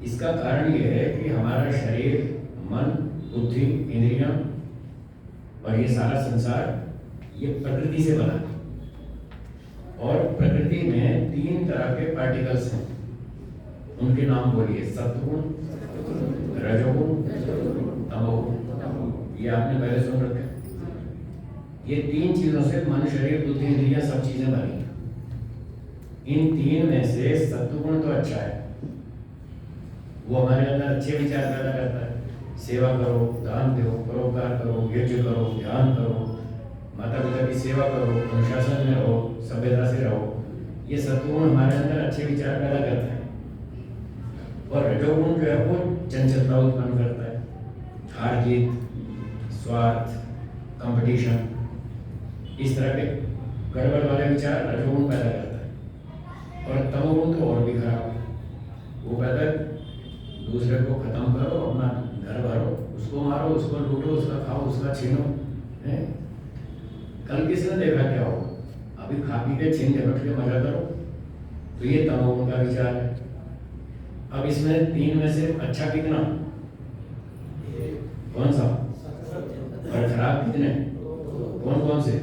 इसका कारण ये है कि हमारा शरीर, मन, बुद्धि, इंद्रियां और ये सारा संसार ये प्रकृति से बना है। और प्रकृति में 3 तरह के पार्टिकल्स हैं, उनके नाम बोलिए। सत्वगुण, रजोगुण, तमोगुण। ये आपने पहले सुन रखे। ये 3 चीजों से मन, शरीर, बुद्धि, इंद्रियां सब चीजें बनी। इन 3 में से सत्वगुण तो अच्छा है, वो हमारे अंदर अच्छे विचार पैदा करता है। सेवा करो, दान दो, परोपकार करो, यज्ञ करो, ध्यान करो, माता पिता की सेवा करो, अनुशासन में रहो, सभ्यता से रहो। ये सत्वगुण हमारे अंदर अच्छे विचार पैदा करता है। और रजोगुण जो है वो चंचलता उत्पन्न करता है, हार जीत, स्वार्थ, कंपटीशन, इस तरह के गड़बड़ वाले विचार रजोगुण पैदा करता है। और तमोगुण तो और भी खराब है, वो पैदा दूसरे को खत्म करो, अपना घर भरो, उसको मारो, उसको लूटो, उसका खाओ, उसका छीनो। कल किसी ने देखा क्या होगा? अभी खा पी के छीन झपट के मजा करो, तो ये तमोगुण का विचार है। अब इसमें 3 में से अच्छा कितना? कौन सा? और खराब कितने? कौन कौन से?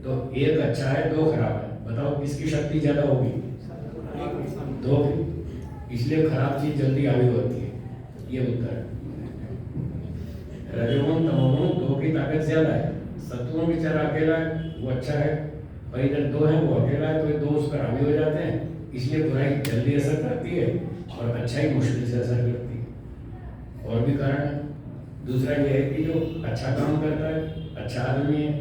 तो 1 अच्छा है, 2 खराब है। बताओ किसकी शक्ति ज्यादा होगी? 2 की। इसलिए खराब चीज जल्दी हावी होती है। ये उत्तर है। रजोगुण, तमोगुण 2 की ताकत ज्यादा है। सत्वगुण विचार अकेला है, वो अच्छा है, और इधर 2 है वो अकेला है, तो ये 2 उस पर हावी हो जाते हैं। इसलिए बुराई जल्दी असर करती है और अच्छाई मुश्किल से असर करती है। और भी कारण है। दूसरा ये है कि जो अच्छा काम करता है, अच्छा आदमी है,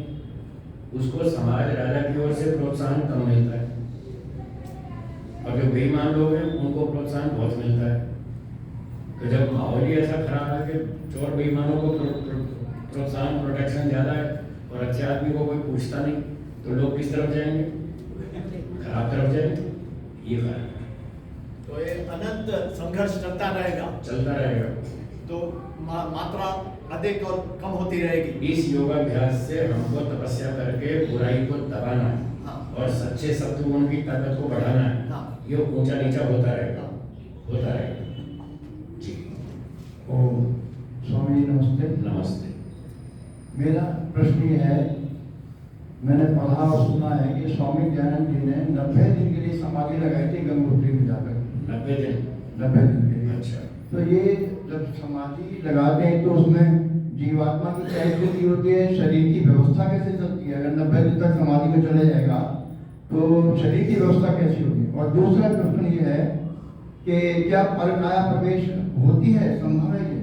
उसको समाज, राजा की ओर से प्रोत्साहन कम मिलता है। और जो बेईमान लोग हैं उनको प्रोत्साहन बहुत मिलता है। तो जब माहौल ही ऐसा खराब है कि चोर बेईमानों को प्रोत्साहन प्रोटेक्शन ज़्यादा है और अच्छे आदमी को कोई पूछता नहीं, तो लोग किस तरफ जाएंगे? खराब तरफ जाएंगे। ये फर्क है। तो ये अनंत संघर्ष चलता रहेगा तो मात्रा अधिक और कम होती रहेगी। इस योगाभ्यास से हमको तपस्या करके बुराई को दबाना है और सच्चे सत्वगुण की ताकत को बढ़ाना है। ये ऊंचा नीचा होता रहेगा जी। ओम स्वामी नमस्ते। नमस्ते। मेरा प्रश्न ये है, मैंने पढ़ा और सुना है कि स्वामी दयानंद जी ने 90 दिन के लिए समाधि लगाई थी गंगोत्री में जाकर। 90 दिन के लिए। अच्छा। तो ये जब समाधि लगाते हैं तो उसमें जीवात्मा की क्या स्थिति होती है, शरीर की व्यवस्था कैसे चलती है? अगर 90 दिन तक समाधि में चले जाएगा तो शरीर की व्यवस्था कैसी होगी? और दूसरा प्रश्न ये है कि क्या परकाया प्रवेश होती है, संभव है ये?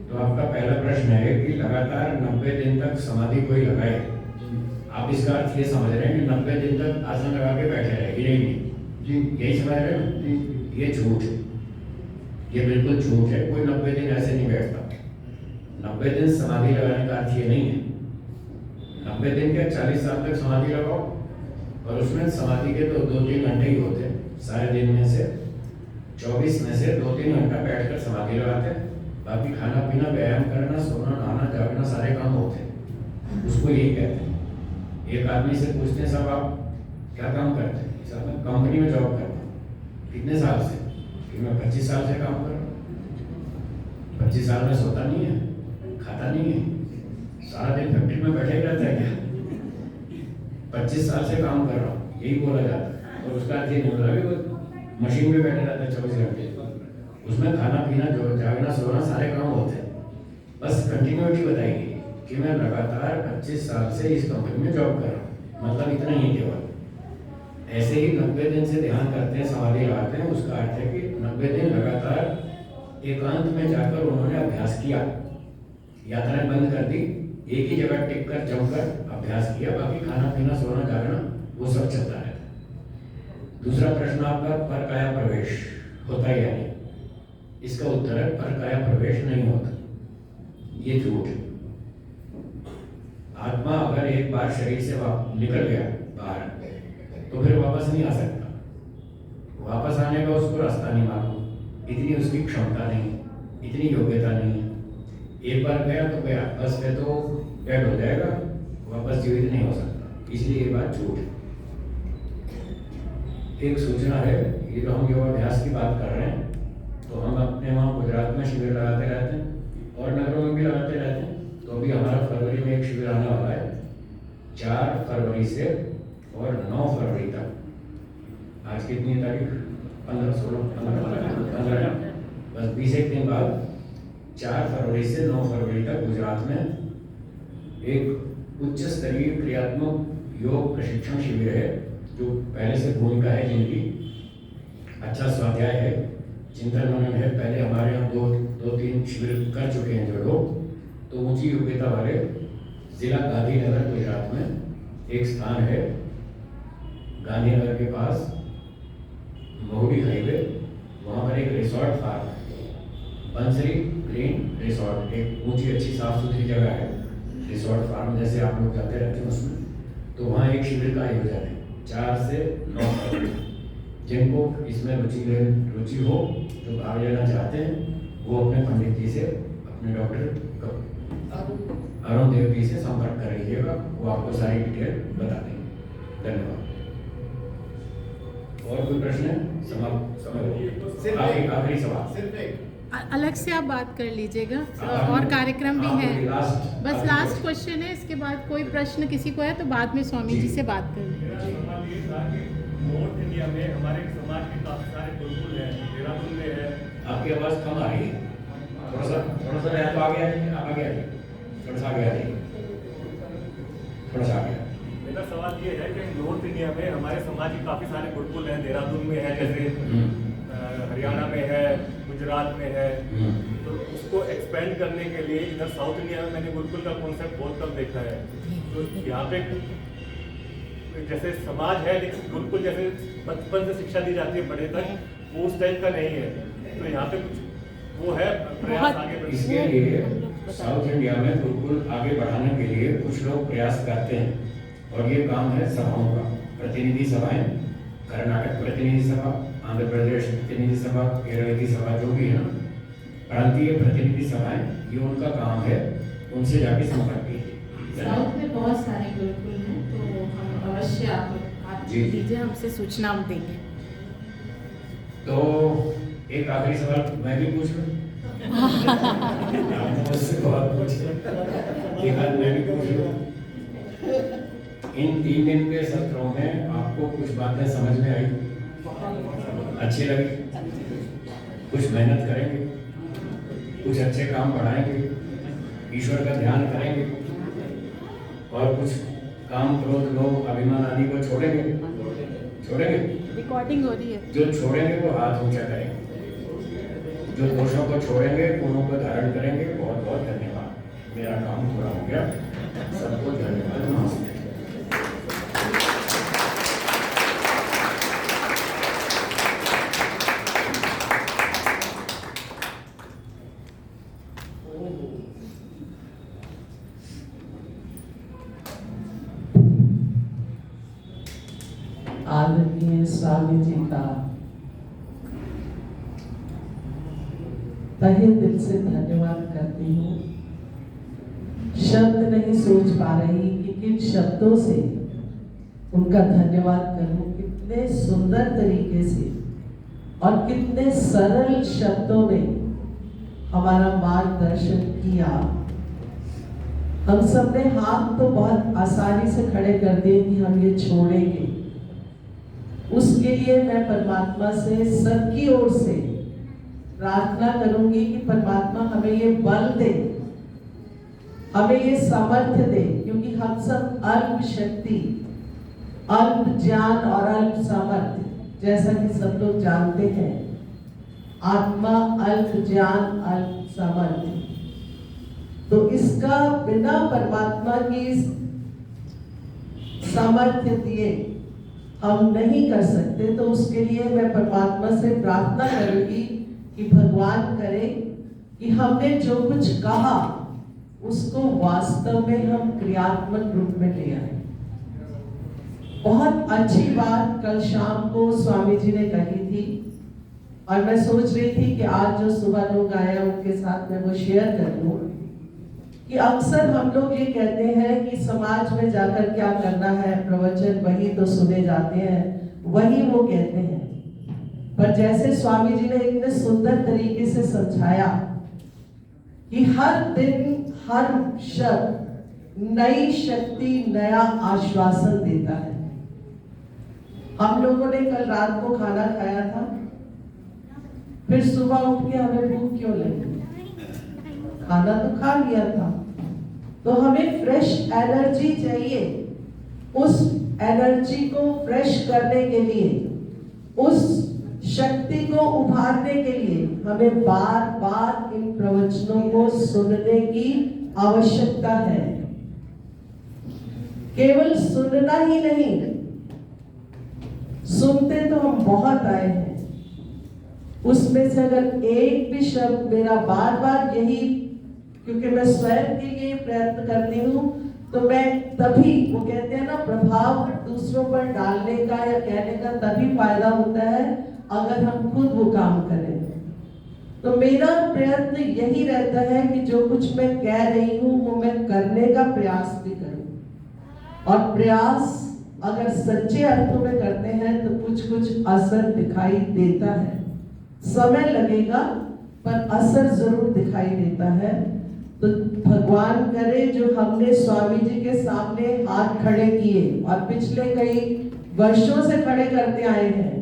तो आपका पहला प्रश्न है कि लगातार 90 दिन तक समाधि कोई लगाए, आप इसका अर्थ ये समझ रहे हैं कि 90 दिन तक आसन लगा के बैठे रहे, हिले नहीं जी, यही समझ रहे हैं? जी। ये झूठ है, ये बिल्कुल झूठ है। कोई 90 दिन ऐसे नहीं बैठता। 90 दिन समाधि लगाने का अर्थ ये नहीं है। 90 दिन क्या 40 साल तक समाधि लगाओ और उसमें समाधि के तो 2-3 घंटे ही होते हैं सारे दिन में से। 24 में से 2-3 घंटा बैठकर समाधि लगाते हैं, बाकी खाना पीना, व्यायाम करना, सोना, नहाना, जागना सारे काम होते हैं। उसको यही कहते हैं। एक आदमी से पूछते हैं साहब आप क्या काम करते हैं? साहब मैं कंपनी में जॉब करता हूँ। कितने साल से? कि मैं 25 साल से काम कर रहा हूँ। 25 साल में सोता नहीं है, खाता नहीं है, सारा दिन फैक्ट्री में बैठे ही रहता है क्या? 25 साल से काम कर रहा हूँ, यही बोला जाता है। और उसका अर्थ ये नहीं होता कि वो मशीन में बैठे रहता है 24 घंटे। उसमें खाना पीना, जो जागना, सोना सारे काम होते हैं। बस कंटिन्यूटी बताइए कि मैं लगातार 25 साल से इस कंपनी में जॉब कर रहा हूँ, मतलब इतना ही केवल। ऐसे ही 90 दिन से ध्यान करते हैं, समाधि लगाते हैं, उसका अर्थ है कि 90 दिन लगातार एकांत में जाकर उन्होंने अभ्यास किया, यात्राएं बंद कर दी, एक ही जगह टिक कर जमकर अभ्यास किया, बाकी खाना पीना, सोना, जागना वो सब चलता रहता है। दूसरा प्रश्न आपका परकाया प्रवेश होता है या नहीं? इसका उत्तर है परकाया प्रवेश नहीं होता, ये झूठ है। आत्मा अगर एक बार शरीर से निकल गया बाहर तो फिर वापस नहीं आ सकता। वापस आने का उसको रास्ता नहीं मालूम, इतनी उसकी क्षमता नहीं, इतनी योग्यता नहीं है। एक बार गया तो गया, बस फिर तो डेड हो जाएगा, वापस जीवित नहीं हो सकता। इसलिए ये बात झूठ है। एक सूचना है, ये जो हम योगाभ्यास की बात कर रहे हैं तो हम अपने वहाँ गुजरात में शिविर लगाते रहते हैं और नगरों में भी लगाते रहते हैं। तो अभी हमारा फरवरी में एक शिविर आने वाला है, 4 फरवरी से और 9 फरवरी तक। आज कितनी तारीख? 15 बस 20 एक दिन बाद 4 फरवरी से 9 फरवरी तक गुजरात में एक उच्च स्तरीय क्रियात्मक योग प्रशिक्षण शिविर है, जो पहले से भूमिका है जिनकी, अच्छा स्वाध्याय है, चिंतन मनन है। पहले हमारे यहाँ 2-3 शिविर कर चुके हैं जो लोग। तो ऊंची योग्यता वाले जिला गांधीनगर गुजरात में एक स्थान है, गांधीनगर के पास महुडी हाईवे, वहाँ पर एक रिसोर्ट फार्म है, बंसरी ग्रीन रिसोर्ट। एक ऊंची अच्छी साफ सुथरी जगह है, रिसोर्ट फार्म जैसे आप लोग जाते रहते हैं उसमें। तो वहाँ एक शिविर का आयोजन है 4 से 9 फरवरी। जिनको इसमें रुचि हो, जो भाग लेना चाहते हैं, वो अपने पंडित जी से, अपने डॉक्टर अरुण देव जी से संपर्क कर लीजिएगा, वो आपको सारी डिटेल बता देंगे। धन्यवाद। और कोई प्रश्न है? आखिरी सवाल। अलग से आप बात कर लीजिएगा और कार्यक्रम भी है। बस लास्ट क्वेश्चन है, इसके बाद कोई प्रश्न किसी को है तो बाद में स्वामी जी से बात कर लीजिए। नॉर्थ इंडिया में हमारे समाज के काफी सारे गुरुकुल हैं, देहरादून में है। आपकी आवाज़ कम आ रही है, थोड़ा सा या तो आगे आ जाइए, आप आगे आ जाइए, थोड़ा सा आगे आ जाइए, थोड़ा सा आगे। मेरा सवाल ये है कि नॉर्थ इंडिया में हमारे समाज के काफी सारे गुरुकुल हैं, देहरादून में है, जैसे हरियाणा में है, गुजरात में है। तो उसको एक्सपेंड करने के लिए इधर साउथ इंडिया में मैंने गुरुकुल का कॉन्सेप्ट बहुत कम देखा है। तो यहाँ पे जैसे समाज है, लेकिन गुरुकुल जैसे बचपन से शिक्षा दी जाती है बड़े तक, वो उस टाइप का नहीं है। तो यहाँ पे कुछ वो है प्रयास आगे बढ़ने इसके लिए साउथ इंडिया में गुरुकुल आगे बढ़ाने के लिए कुछ लोग प्रयास करते हैं और ये काम है सभाओं का। प्रतिनिधि सभाएं, कर्नाटक प्रतिनिधि सभा, आंध्र प्रदेश प्रतिनिधि सभा, केरल की सभा जो भी है ना, प्रांतीय प्रतिनिधि सभाएं, ये उनका काम है, उनसे जाके संपर्क कीजिए। साउथ में बहुत सारे गुरुकुल हैं, तो हम अवश्य आप दीजिए, हमसे सूचना हम देंगे। तो एक आखिरी सवाल मैं भी पूछ लूं? आप मुझसे बहुत पूछे, एक आध मैं भी पूछ लूं। इन 3 दिन के सत्रों में आपको कुछ बातें समझ में आई, अच्छी लगी, कुछ मेहनत करेंगे, कुछ अच्छे काम बढ़ाएंगे, ईश्वर का ध्यान करेंगे और कुछ काम, क्रोध, लोभ, अभिमान आदि को छोड़ेंगे। रिकॉर्डिंग हो रही है। जो छोड़ेंगे वो हाथ ऊंचा करेंगे, जो दोषों को छोड़ेंगे गुणों को धारण करेंगे। बहुत बहुत धन्यवाद, मेरा काम पूरा हो गया। सबको धन्यवाद, नमस्ते। आदरणीय स्वामी जी का तहे दिल से धन्यवाद करती हूँ। शब्द नहीं सोच पा रही कि किन शब्दों से उनका धन्यवाद करूं। कितने सुंदर तरीके से और कितने सरल शब्दों में हमारा मार्गदर्शन किया। हम सब ने हाथ तो बहुत आसानी से खड़े कर दिए कि हम ये छोड़ेंगे। उसके लिए मैं परमात्मा से सबकी ओर से प्रार्थना करूंगी कि परमात्मा हमें ये बल दे, हमें ये सामर्थ्य दे, क्योंकि हम सब अल्प शक्ति, अल्प ज्ञान और अल्प सामर्थ्य, जैसा कि सब लोग जानते हैं, आत्मा अल्प ज्ञान अल्प सामर्थ्य। तो इसका बिना परमात्मा की सामर्थ्य दिए हम नहीं कर सकते। तो उसके लिए मैं परमात्मा से प्रार्थना करूंगी कि भगवान करे कि हमने जो कुछ कहा उसको वास्तव में हम क्रियात्मक रूप में ले आए। बहुत अच्छी बात कल शाम को स्वामी जी ने कही थी और मैं सोच रही थी कि आज जो सुबह लोग आए उनके साथ मैं वो शेयर कर लूं कि अक्सर हम लोग ये कहते हैं कि समाज में जाकर क्या करना है, प्रवचन वही तो सुने जाते हैं, वही वो कहते हैं। पर जैसे स्वामी जी ने इतने सुंदर तरीके से समझाया कि हर दिन हर शब्द नई शक्ति, नया आश्वासन देता है। हम लोगों ने कल रात को खाना खाया था, फिर सुबह उठ के हमें भूख क्यों लगी? खाना तो खा लिया था, तो हमें फ्रेश एनर्जी चाहिए। उस एनर्जी को फ्रेश करने के लिए, उस शक्ति को उभारने के लिए हमें बार बार इन प्रवचनों को सुनने की आवश्यकता है। केवल सुनना ही नहीं, सुनते तो हम बहुत आए हैं, उसमें से अगर एक भी शब्द मेरा बार बार यही, क्योंकि मैं स्वयं के लिए प्रयत्न करती हूँ, तो मैं तभी, वो कहते हैं ना, प्रभाव दूसरों पर डालने का या कहने का तभी फायदा होता है अगर हम खुद वो काम करें। तो मेरा प्रयत्न यही रहता है कि जो कुछ मैं कह रही हूँ वो मैं करने का प्रयास भी करूँ। और प्रयास अगर सच्चे अर्थों में करते हैं तो कुछ कुछ असर दिखाई देता है। समय लगेगा पर असर जरूर दिखाई देता है। तो भगवान करे जो हमने स्वामी जी के सामने हाथ खड़े किए और पिछले कई वर्षों से खड़े करते आए हैं,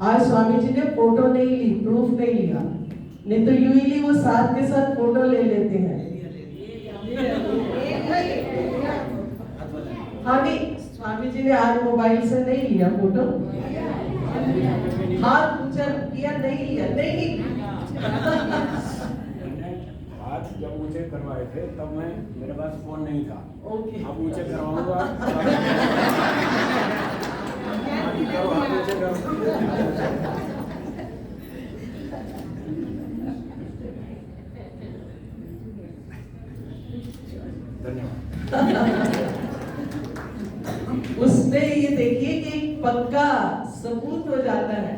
आज स्वामी जी ने फोटो नहीं ली, प्रूफ नहीं लिया, नहीं तो यूजली वो साथ के साथ फोटो ले लेते हैं। हाँ नहीं, स्वामी जी ने आज मोबाइल से नहीं लिया फोटो, हाथ ऊंचा किया, नहीं लिया, नहीं हाथ जब ऊंचे करवाए थे तब मेरे पास फोन नहीं था। ओके, अब ऊंचे करवाऊंगा। हाथ ऊंचे करो। धन्यवाद। उसमें ये देखिए कि एक पक्का सबूत हो जाता है।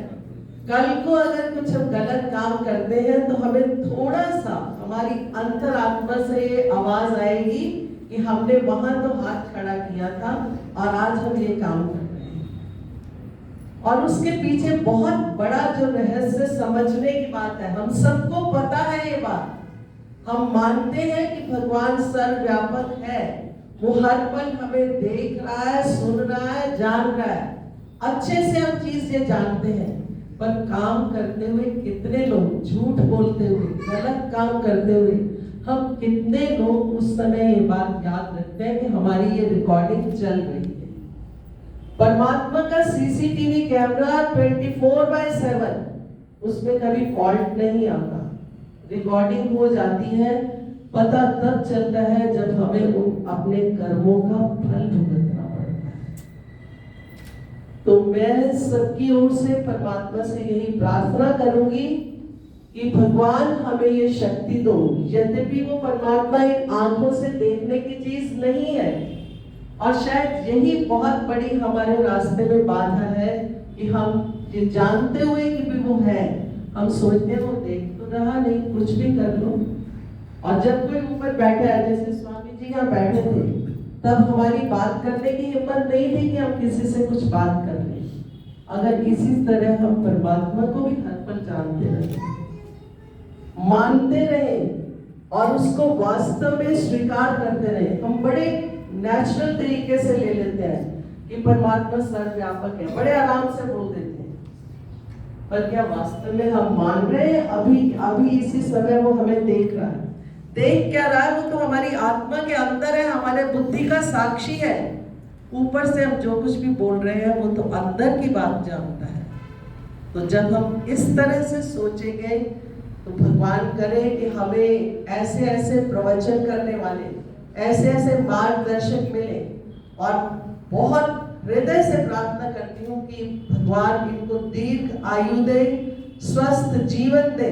कल को अगर कुछ हम गलत काम करते हैं तो हमें थोड़ा सा हमारी अंतरात्मा से ये आवाज आएगी कि हमने वहां तो हाथ खड़ा किया था और आज हम ये काम कर रहे हैं। और उसके पीछे बहुत बड़ा जो रहस्य समझने की बात है, हम सबको पता है ये बात, हम मानते हैं कि भगवान सर्वव्यापक है, वो हर पल हमें देख रहा है, सुन रहा है, जान रहा है, अच्छे से हम चीज ये जानते हैं। पर काम करते हुए कितने लोग झूठ बोलते हुए, गलत काम करते हुए, हम कितने लोग उस समय ये बात याद रखते हैं कि हमारी ये रिकॉर्डिंग चल रही है। परमात्मा का सीसीटीवी कैमरा 24/7, उसमें कभी फॉल्ट नहीं आता, रिकॉर्डिंग हो जाती है। पता तब चलता है जब हमें उन अपने कर्मों का फल भुगतना पड़ता है। तो मैं सबकी ओर से परमात्मा से यही प्रार्थना करूंगी कि भगवान हमें ये शक्ति दो। यद्यपि वो परमात्मा इन आंखों से देखने की चीज नहीं है, और शायद यही बहुत बड़ी हमारे रास्ते में बाधा है कि हम ये जानते हुए कि भी वो है, हम सोचते हैं वो देख तो रहा नहीं, कुछ भी कर लो। और जब कोई ऊपर बैठा है, जैसे स्वामी जी यहाँ बैठे थे, तब हमारी बात करने की हिम्मत नहीं थी कि हम किसी से कुछ बात कर लें। अगर इसी तरह हम परमात्मा को भी हर पल जानते रहे, मानते रहे और उसको वास्तव में स्वीकार करते रहे, हम बड़े नेचुरल तरीके से ले लेते हैं कि परमात्मा सर्वव्यापक है, बड़े आराम से बोल देते हैं। पर क्या वास्तव में हम मान रहे हैं? अभी इसी समय वो हमें देख रहा है। देख क्या रहा है? वो तो हमारी आत्मा के अंदर है, हमारे बुद्धि का साक्षी है। ऊपर से हम जो कुछ भी बोल रहे हैं वो तो अंदर की बात जानता है। तो जब हम इस तरह से सोचेंगे तो भगवान करे कि हमें ऐसे ऐसे प्रवचन करने वाले, ऐसे ऐसे मार्गदर्शक मिले। और बहुत हृदय से प्रार्थना करती हूँ कि भगवान इनको दीर्घ आयु दे, स्वस्थ जीवन दे,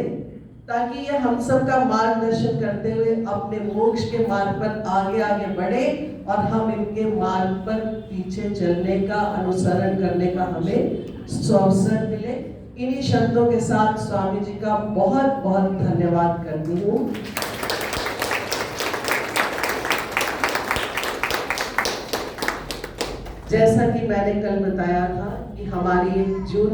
ताकि ये हम सब का मार्गदर्शन करते हुए अपने मोक्ष के मार्ग पर आगे आगे बढ़े और हम इनके मार्ग पर पीछे चलने का, अनुसरण करने का हमें अवसर मिले। इन्हीं शब्दों के साथ स्वामी जी का बहुत बहुत धन्यवाद करती हूँ। जैसा कि मैंने कल बताया था कि हमारी एक जूनियर